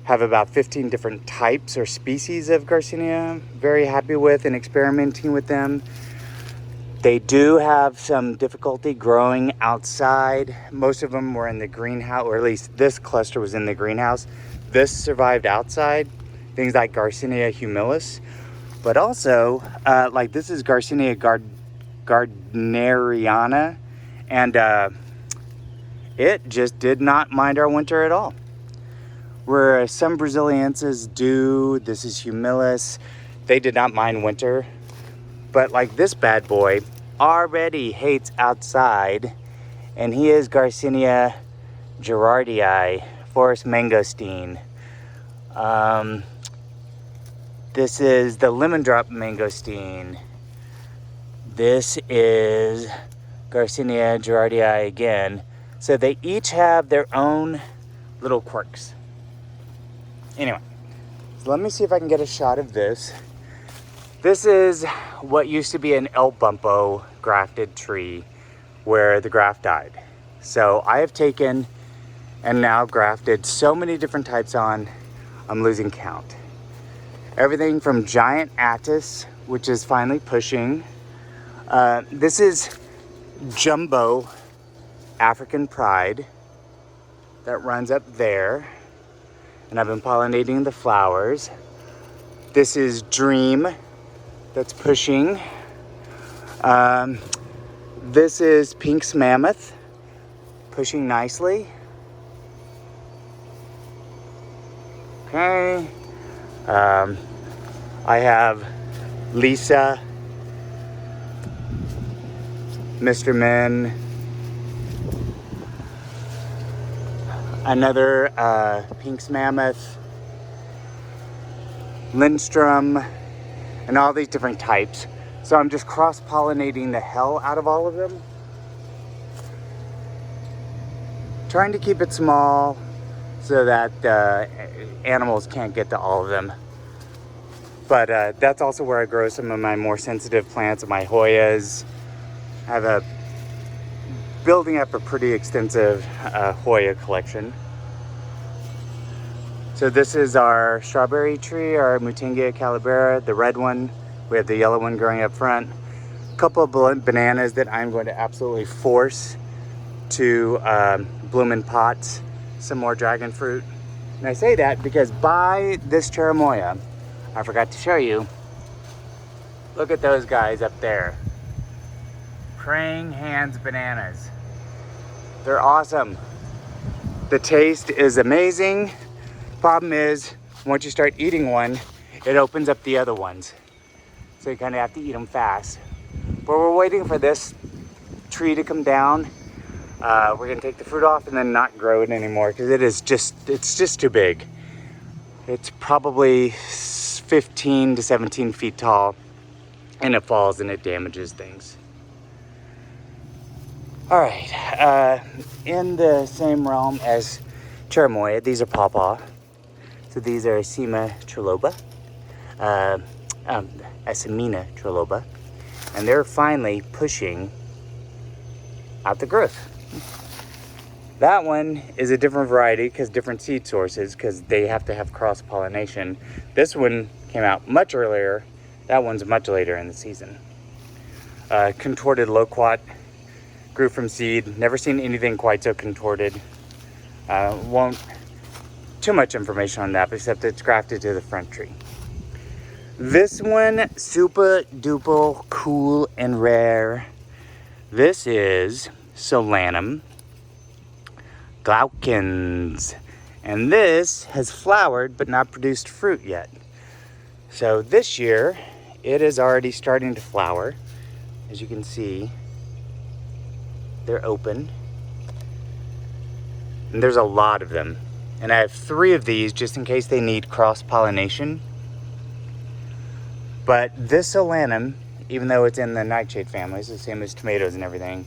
have about 15 different types or species of garcinia. Very happy with and experimenting with them. They do have some difficulty growing outside. Most of them were in the greenhouse, or at least this cluster was in the greenhouse. This survived outside, things like Garcinia humilis. But also, like this is Garcinia gardneriana, and it just did not mind our winter at all. Where some Brazilienses do, this is humilis, they did not mind winter. But like this bad boy already hates outside, and he is Garcinia gerardii, forest mangosteen. This is the lemon drop mangosteen. This is Garcinia gerardii again. So they each have their own little quirks. Anyway, so let me see if I can get a shot of this. This is what used to be an El Bumpo grafted tree where the graft died. So I have taken and now grafted so many different types on, I'm losing count. Everything from giant attis, which is finally pushing. This is jumbo African pride that runs up there. And I've been pollinating the flowers. This is dream that's pushing. This is Pink's Mammoth, pushing nicely. Okay. I have Lisa, Mr. Men, another Pink's Mammoth, Lindstrom, and all these different types. So I'm just cross-pollinating the hell out of all of them. Trying to keep it small so that animals can't get to all of them. But that's also where I grow some of my more sensitive plants, my Hoyas. I have building up a pretty extensive Hoya collection. So this is our strawberry tree, our Mutingia calibera, the red one. We have the yellow one growing up front. A couple of bananas that I'm going to absolutely force to bloom in pots. Some more dragon fruit. And I say that because by this cherimoya, I forgot to show you, look at those guys up there. Praying hands bananas. They're awesome. The taste is amazing. Problem is, once you start eating one, it opens up the other ones. So you kind of have to eat them fast. But we're waiting for this tree to come down. We're gonna take the fruit off and then not grow it anymore because it's just too big. It's probably 15 to 17 feet tall, and it falls and it damages things. All right, in the same realm as cherimoya, these are pawpaw. So these are Acema triloba, Asemina triloba, and they're finally pushing out the growth. That one is a different variety because different seed sources, because they have to have cross-pollination. This one came out much earlier. That one's much later in the season. Contorted loquat grew from seed. Never seen anything quite so contorted. Won't too much information on that, except it's grafted to the front tree. This one, super duper cool and rare. This is Solanum glaucans, and this has flowered but not produced fruit yet. So this year it is already starting to flower. As you can see, they're open, and there's a lot of them, and I have 3 of these just in case they need cross-pollination. But this Solanum, even though it's in the nightshade family, it's the same as tomatoes and everything,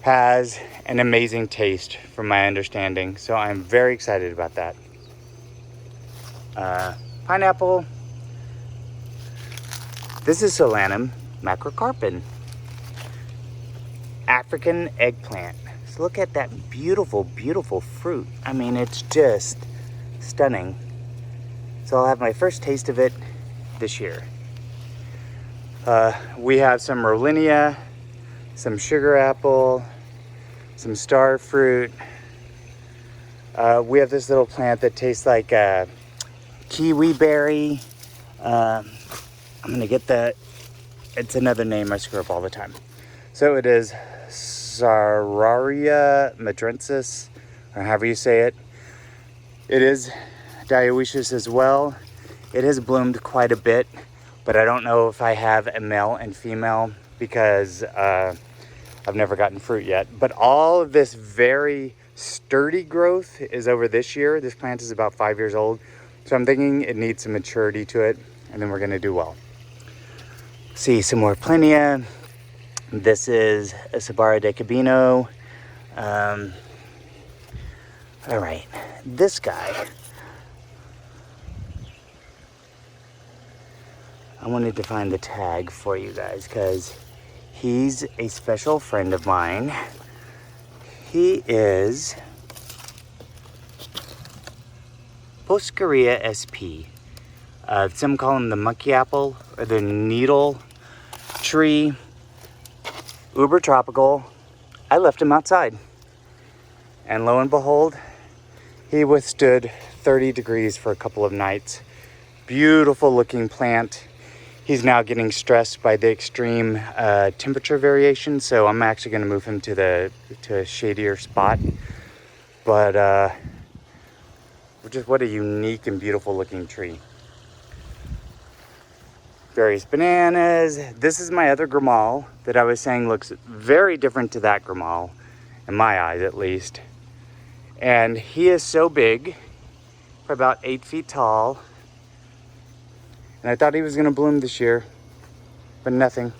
has an amazing taste from my understanding. So I'm very excited about that. Pineapple. This is Solanum macrocarpon. African eggplant. So look at that beautiful, beautiful fruit. I mean, it's just stunning. So I'll have my first taste of it this year. We have some Rollinia, some sugar apple, some starfruit. We have this little plant that tastes like kiwi berry. I'm gonna get it's another name I screw up all the time. So it is Sararia madrensis, or however you say it. It is dioecious as well. It has bloomed quite a bit, but I don't know if I have a male and female because I've never gotten fruit yet. But all of this very sturdy growth is over this year. This plant is about 5 years old. So I'm thinking it needs some maturity to it, and then we're gonna do well. See some more plenia. This is a Sabara de Cabino. All right, this guy. I wanted to find the tag for you guys because he's a special friend of mine. He is Poscaria sp. Some call him the monkey apple or the needle tree. Uber tropical. I left him outside, and lo and behold, he withstood 30 degrees for a couple of nights. Beautiful looking plant. He's now getting stressed by the extreme temperature variation, so I'm actually going to move him to a shadier spot. But just what a unique and beautiful looking tree. Various bananas. This is my other Grimal that I was saying looks very different to that Grimal, in my eyes at least. And he is so big, for about 8 feet tall. And I thought he was gonna bloom this year, but nothing.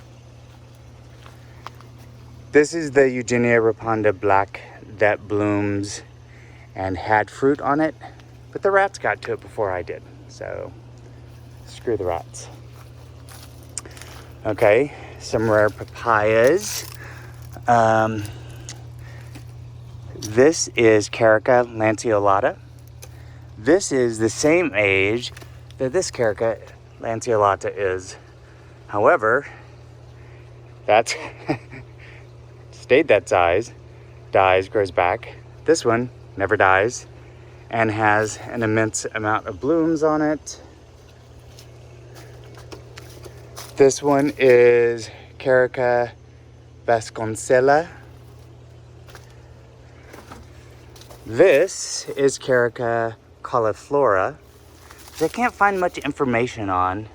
This is the Eugenia Raponda Black that blooms and had fruit on it, but the rats got to it before I did. So Screw the rats. Okay, some rare papayas. This is Carica lanceolata. This is the same age that this Carica lanceolata is. However, that's stayed that size, dies, grows back. This one never dies and has an immense amount of blooms on it. This one is Carica vasconcella. This is Carica cauliflora, which I can't find much information on,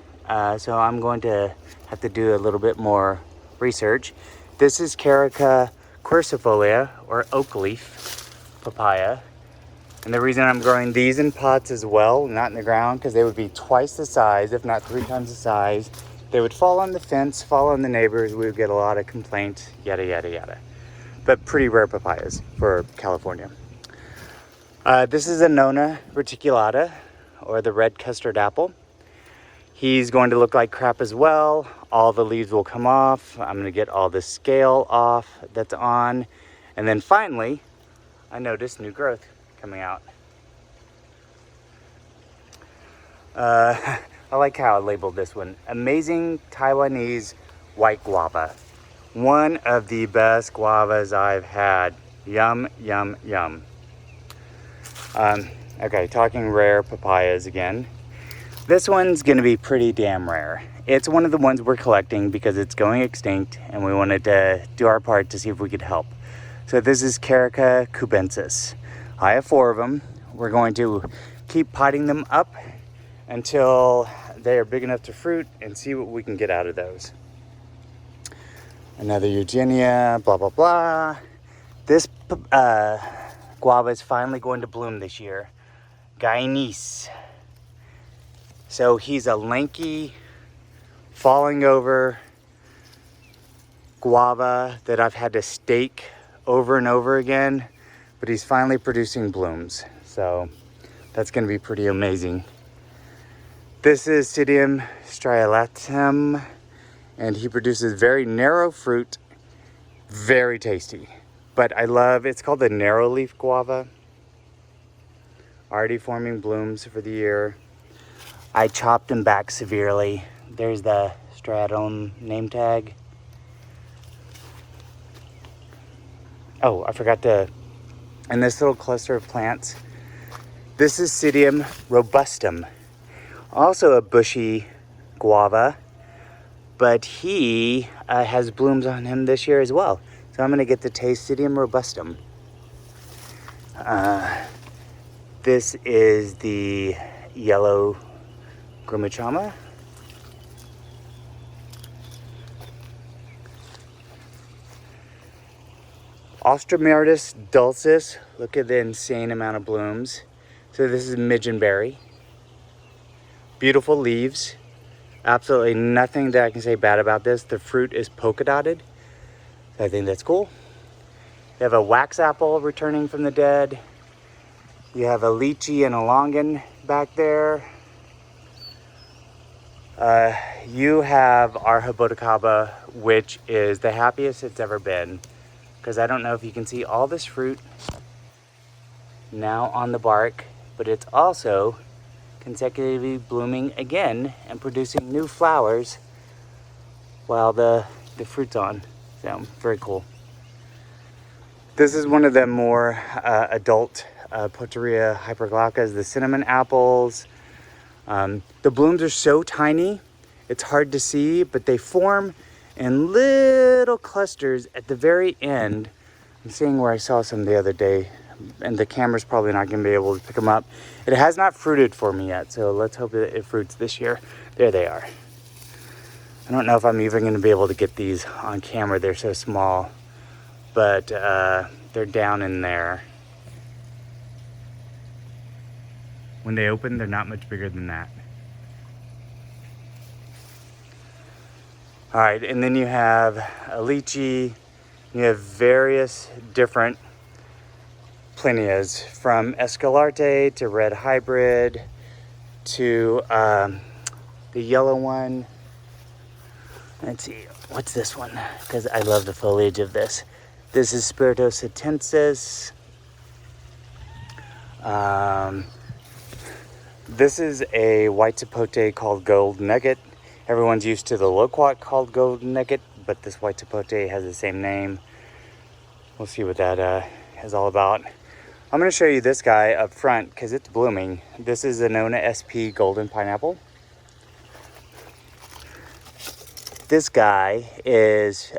so I'm going to have to do a little bit more research. This is Carica quercifolia, or oak leaf papaya. And the reason I'm growing these in pots as well, not in the ground, because they would be twice the size, if not 3 times the size. They would fall on the fence, fall on the neighbors. We would get a lot of complaints, yada, yada, yada. But pretty rare papayas for California. This is Anona reticulata, or the red custard apple. He's going to look like crap as well. All the leaves will come off. I'm going to get all the scale off that's on. And then finally, I noticed new growth coming out. I like how I labeled this one. Amazing Taiwanese white guava. One of the best guavas I've had. Yum, yum, yum. Okay, talking rare papayas again. This one's gonna be pretty damn rare. It's one of the ones we're collecting because it's going extinct and we wanted to do our part to see if we could help. So this is Carica cubensis. I have 4 of them. We're going to keep potting them up until they are big enough to fruit and see what we can get out of those. Another Eugenia, blah, blah, blah. This guava is finally going to bloom this year. Guyanese. So he's a lanky, falling over guava that I've had to stake over and over again, but he's finally producing blooms. So that's going to be pretty amazing. This is Psidium striatum, and he produces very narrow fruit, very tasty. But I love, it's called the narrow leaf guava. Already forming blooms for the year. I chopped him back severely. There's the stratum name tag. Oh, I forgot to, and this little cluster of plants. This is Psidium robustum. Also a bushy guava, but he has blooms on him this year as well. So I'm gonna get to taste Psidium robustum. This is the yellow Grimachama. Ostromeritis dulcis. Look at the insane amount of blooms. So this is midgeonberry. Beautiful leaves. Absolutely nothing that I can say bad about this. The fruit is polka dotted. I think that's cool. You have a wax apple returning from the dead. You have a lychee and a longan back there. You have our jaboticaba, which is the happiest it's ever been. Because I don't know if you can see all this fruit now on the bark, but it's also consecutively blooming again and producing new flowers while the fruit's on. So very cool. This is one of the more adult Poteria hyperglaucas, the cinnamon apples. The blooms are so tiny, it's hard to see, but they form in little clusters at the very end. I'm seeing where I saw some the other day, and the camera's probably not going to be able to pick them up. It has not fruited for me yet, so let's hope that it fruits this year. There they are. I don't know if I'm even going to be able to get these on camera. They're so small, but they're down in there. When they open, they're not much bigger than that. All right, and then you have a lychee. You have various different plinias, from Escalarte to red hybrid to The yellow one, let's see, what's this one? Because I love the foliage of this. This is Spiritosatensis. This is a white sapote called Gold Nugget. Everyone's used to the loquat called Gold Nugget, but this white sapote has the same name. We'll see what that is all about. I'm going to show you this guy up front because it's blooming. This is Anona SP Golden Pineapple. This guy is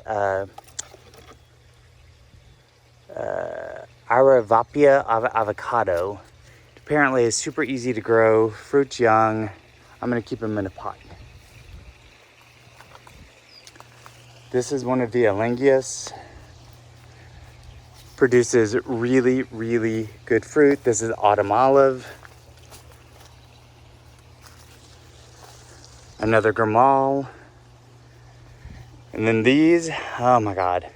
Aravapia avocado. Apparently it's super easy to grow, fruit's young. I'm going to keep him in a pot. This is one of the Alangias. Produces really, really good fruit. This is autumn olive. Another Gramal. And then these, oh my God.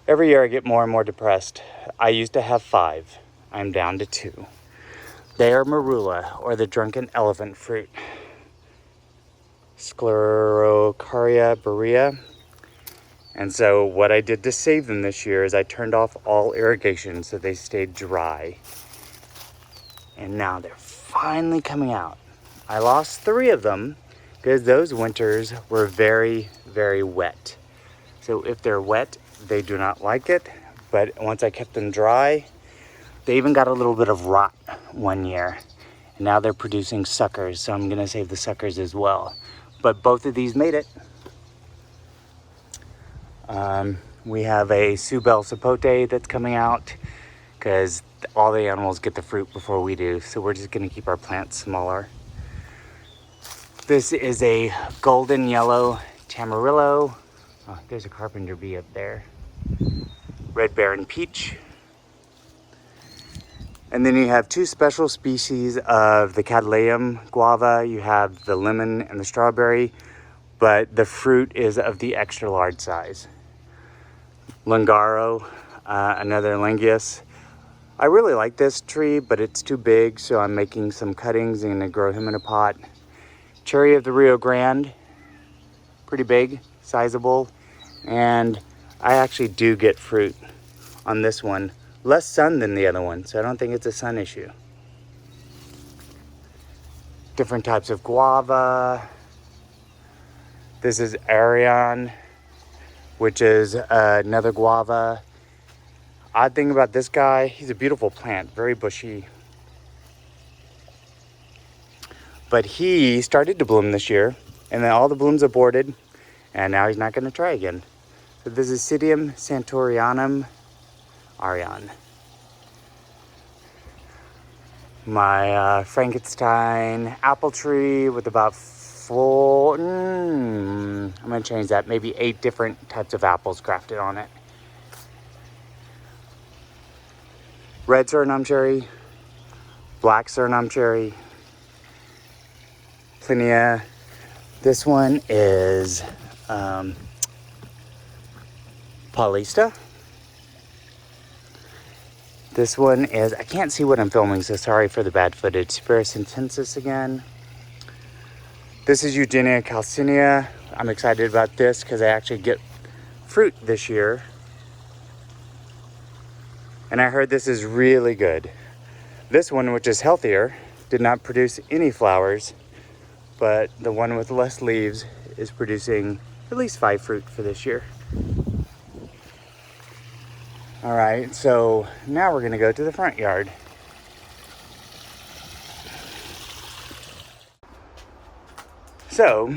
Every year I get more and more depressed. I used to have 5. I'm down to 2. They are marula, or the drunken elephant fruit. Sclerocaria berea. And so what I did to save them this year is I turned off all irrigation so they stayed dry. And now they're finally coming out. I lost 3 of them because those winters were very, very wet. So if they're wet, they do not like it. But once I kept them dry, they even got a little bit of rot one year. And now they're producing suckers, so I'm gonna save the suckers as well. But both of these made it. We have a Subel sapote that's coming out because all the animals get the fruit before we do. So we're just gonna keep our plants smaller. This is a golden yellow tamarillo. Oh, there's a carpenter bee up there. Red Baron peach. And then you have 2 special species of the Cataleum guava. You have the lemon and the strawberry, but the fruit is of the extra large size. Lungaro, another Langius. I really like this tree, but it's too big, so I'm making some cuttings and gonna grow him in a pot. Cherry of the Rio Grande, pretty big, sizable, and I actually do get fruit on this one. Less sun than the other one, so I don't think it's a sun issue. Different types of guava. This is Arion, which is another guava. Odd thing about this guy, he's a beautiful plant, very bushy. But he started to bloom this year, and then all the blooms aborted, and now he's not going to try again. So this is Psidium santorianum Arion. My Frankenstein apple tree with about 4, I'm going to change that, maybe 8 different types of apples grafted on it. Red Surinam cherry, black Surinam cherry, Plinia. This one is Paulista. This one is, I can't see what I'm filming, so sorry for the bad footage. Spiracentensis again. This is Eugenia calcinea. I'm excited about this because I actually get fruit this year. And I heard this is really good. This one, which is healthier, did not produce any flowers, but the one with less leaves is producing at least 5 fruit for this year. All right, so now we're gonna go to the front yard. So,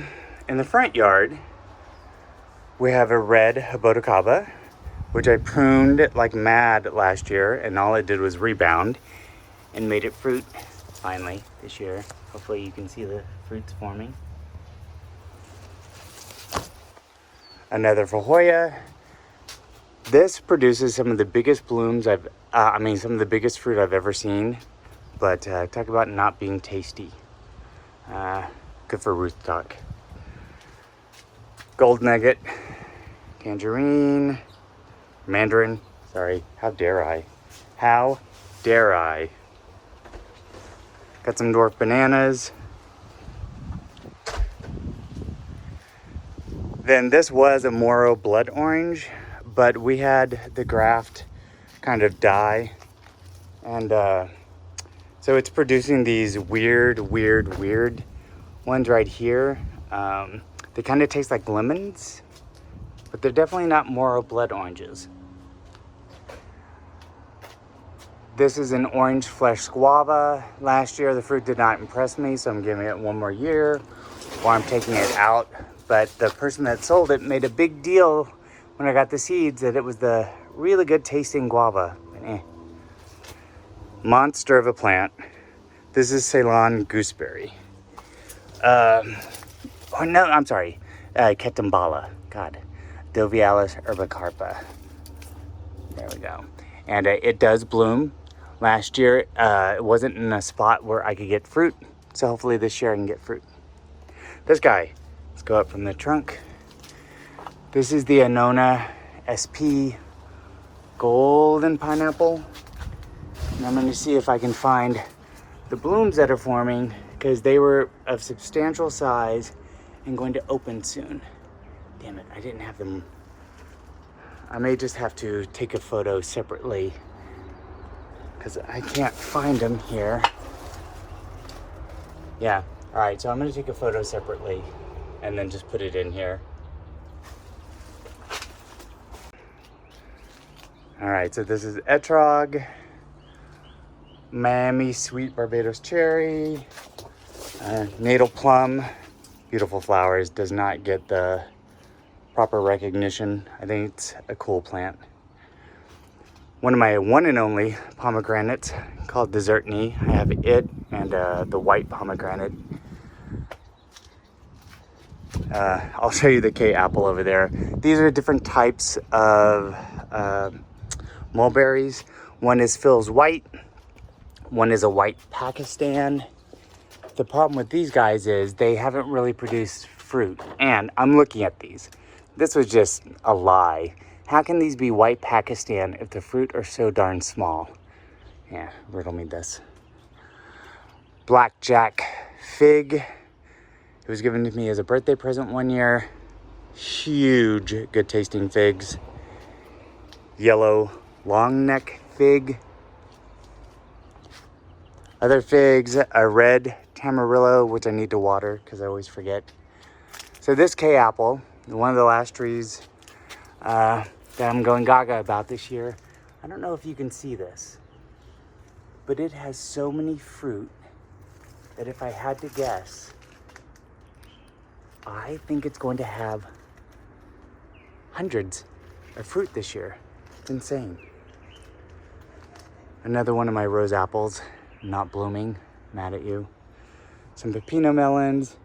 in the front yard, we have a red jaboticaba, which I pruned like mad last year, and all it did was rebound and made it fruit finally this year. Hopefully you can see the fruits forming. Another feijoa. This produces some of the biggest blooms some of the biggest fruit I've ever seen. But talk about not being tasty. Good for root stock. Gold nugget, tangerine, mandarin. Sorry, how dare I? How dare I? Got some dwarf bananas. Then this was a Moro blood orange, but we had the graft kind of die. And so it's producing these weird ones right here. They kind of taste like lemons, but they're definitely not Moro blood oranges. This is an orange flesh guava. Last year the fruit did not impress me, so I'm giving it one more year, or I'm taking it out. But the person that sold it made a big deal when I got the seeds that it was the really good tasting guava. Monster of a plant. This is Ceylon gooseberry. Ketambala. God. Dovialis urbicarpa. There we go. And it does bloom. Last year, it wasn't in a spot where I could get fruit. So hopefully this year I can get fruit. This guy. Let's go up from the trunk. This is the Anona SP golden pineapple. And I'm going to see if I can find the blooms that are forming, because they were of substantial size and going to open soon. Damn it, I didn't have them. I may just have to take a photo separately because I can't find them here. Yeah, all right, so I'm going to take a photo separately and then just put it in here. All right, so this is Etrog, Miami Sweet Barbados Cherry, Natal Plum, beautiful flowers, does not get the proper recognition. I think it's a cool plant. One of my one and only pomegranates called Desertney. I have it and the white pomegranate. I'll show you the K apple over there. These are different types of mulberries. One is Phil's White. One is a white Pakistan. The problem with these guys is they haven't really produced fruit. And I'm looking at these. This was just a lie. How can these be white Pakistan if the fruit are so darn small? Yeah, riddle me this. Blackjack fig. It was given to me as a birthday present one year. Huge, good tasting figs. Yellow long neck fig. Other figs, a red Tamarillo, which I need to water because I always forget. So this K apple, one of the last trees that I'm going gaga about this year. I don't know if you can see this, but it has so many fruit that if I had to guess, I think it's going to have hundreds of fruit this year. It's insane. Another one of my rose apples, not blooming, mad at you. Some pepino melons.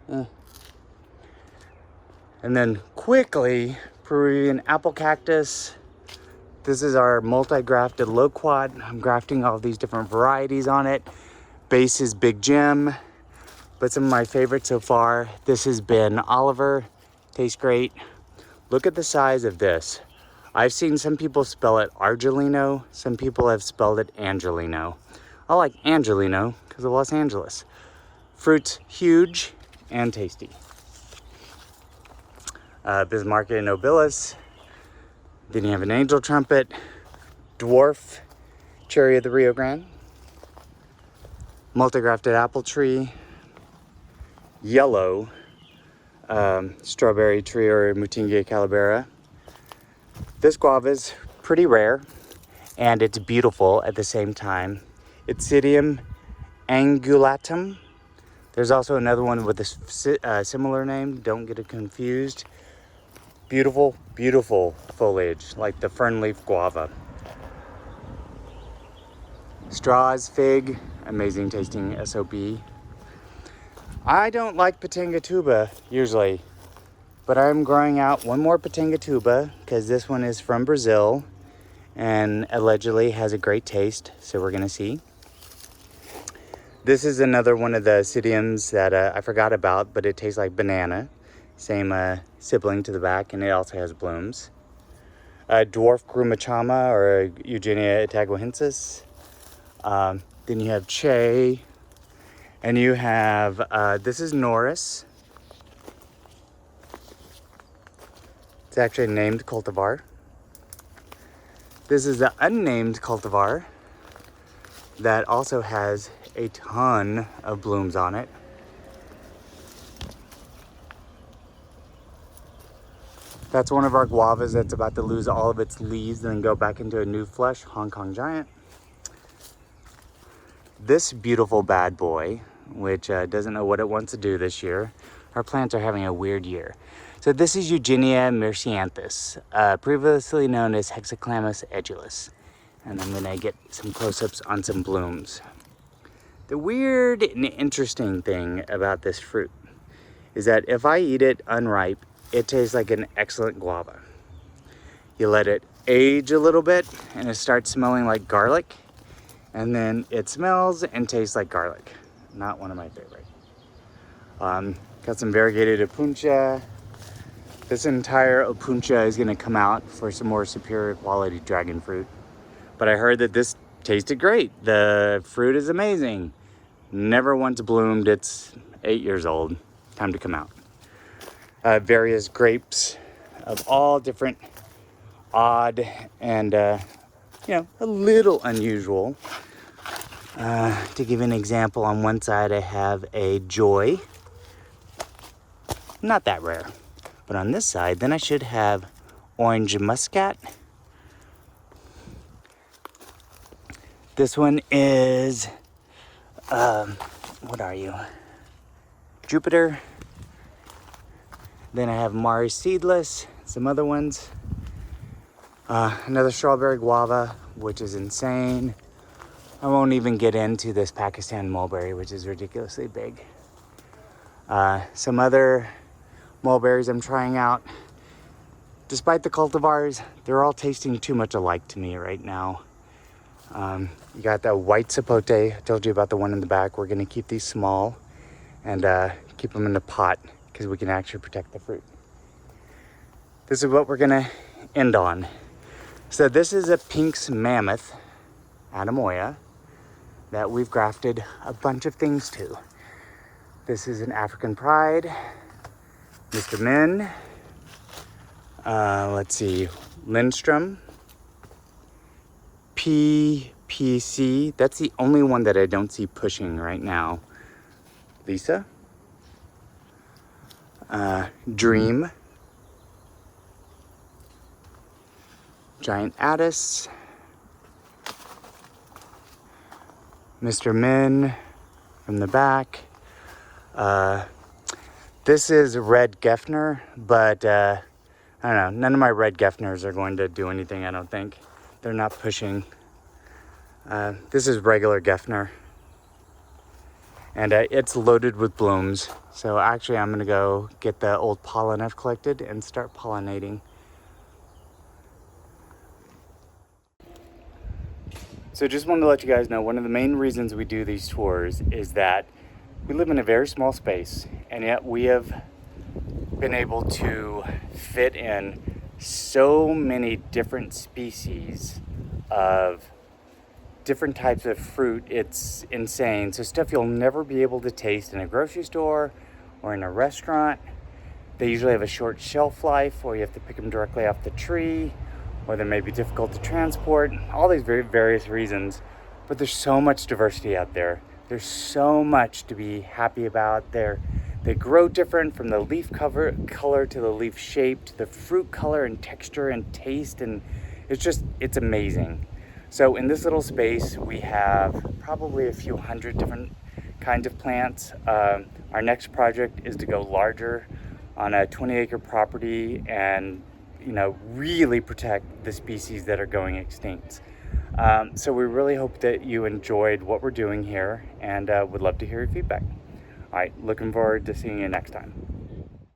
And then quickly, Peruvian apple cactus. This is our multi-grafted loquat. I'm grafting all these different varieties on it. Base is Big Jim, but some of my favorites so far, this has been Oliver. Tastes great. Look at the size of this. I've seen some people spell it Argelino. Some people have spelled it Angelino. I like Angelino because of Los Angeles. Fruit's huge and tasty. Bismarckia nobilis. Then you have an angel trumpet, dwarf cherry of the Rio Grande, multi-grafted apple tree, yellow strawberry tree or Mutingia calibera. This guava is pretty rare and it's beautiful at the same time. It's Psidium angulatum. There's also another one with a similar name, don't get it confused. Beautiful, beautiful foliage, like the fern leaf guava. Straws fig, amazing tasting SOP. I don't like Pitanga tuba usually, but I'm growing out one more Pitanga tuba because this one is from Brazil and allegedly has a great taste, so we're gonna see. This is another one of the Psidiums that I forgot about, but it tastes like banana. Same sibling to the back, and it also has blooms. Dwarf grumachama or Eugenia itaguensis. Then you have Che, and you have, this is Norris. It's actually a named cultivar. This is the unnamed cultivar that also has a ton of blooms on it. That's one of our guavas that's about to lose all of its leaves and then go back into a new flush, Hong Kong giant. This beautiful bad boy, which doesn't know what it wants to do this year. Our plants are having a weird year. So this is Eugenia myrcianthus, previously known as Hexaclamus edulis. And I'm gonna get some close-ups on some blooms. The weird and interesting thing about this fruit is that if I eat it unripe, it tastes like an excellent guava. You let it age a little bit and it starts smelling like garlic, and then it smells and tastes like garlic. Not one of my favorite. Got some variegated opuntia. This entire opuntia is gonna come out for some more superior quality dragon fruit. But I heard that this tasted great. The fruit is amazing. Never once bloomed. It's 8 years old. Time to come out. Various grapes of all different odd and you know, a little unusual. To give you an example, on one side I have a joy. Not that rare. But on this side, then I should have orange muscat. This one is, what are you? Jupiter. Then I have Mari seedless, some other ones. Another strawberry guava, which is insane. I won't even get into this Pakistan mulberry, which is ridiculously big. Some other mulberries I'm trying out. Despite the cultivars, they're all tasting too much alike to me right now. You got that white sapote. I told you about the one in the back. We're gonna keep these small and keep them in the pot because we can actually protect the fruit. This is what we're gonna end on. So this is a Pink's Mammoth, Adamoya, that we've grafted a bunch of things to. This is an African Pride, Mr. Min, let's see, Lindstrom, PPC, that's the only one that I don't see pushing right now. Lisa, Dream, Giant Addis, Mr. Min from the back. This is Red Geffner, but I don't know, none of my Red Geffners are going to do anything, I don't think. They're not pushing. This is regular Geffner. And it's loaded with blooms. So actually I'm gonna go get the old pollen I've collected and start pollinating. So just wanted to let you guys know, one of the main reasons we do these tours is that we live in a very small space, and yet we have been able to fit in so many different species of different types of fruit. It's insane. So stuff you'll never be able to taste in a grocery store or in a restaurant. They usually have a short shelf life, or you have to pick them directly off the tree, or they may be difficult to transport, all these very various reasons. But there's so much diversity out there. There's so much to be happy about. They grow different, from the leaf color to the leaf shape to the fruit color and texture and taste, and it's amazing. So in this little space, we have probably a few hundred different kinds of plants. Our next project is to go larger on a 20-acre property and, you know, really protect the species that are going extinct. So we really hope that you enjoyed what we're doing here, and would love to hear your feedback. All right, looking forward to seeing you next time.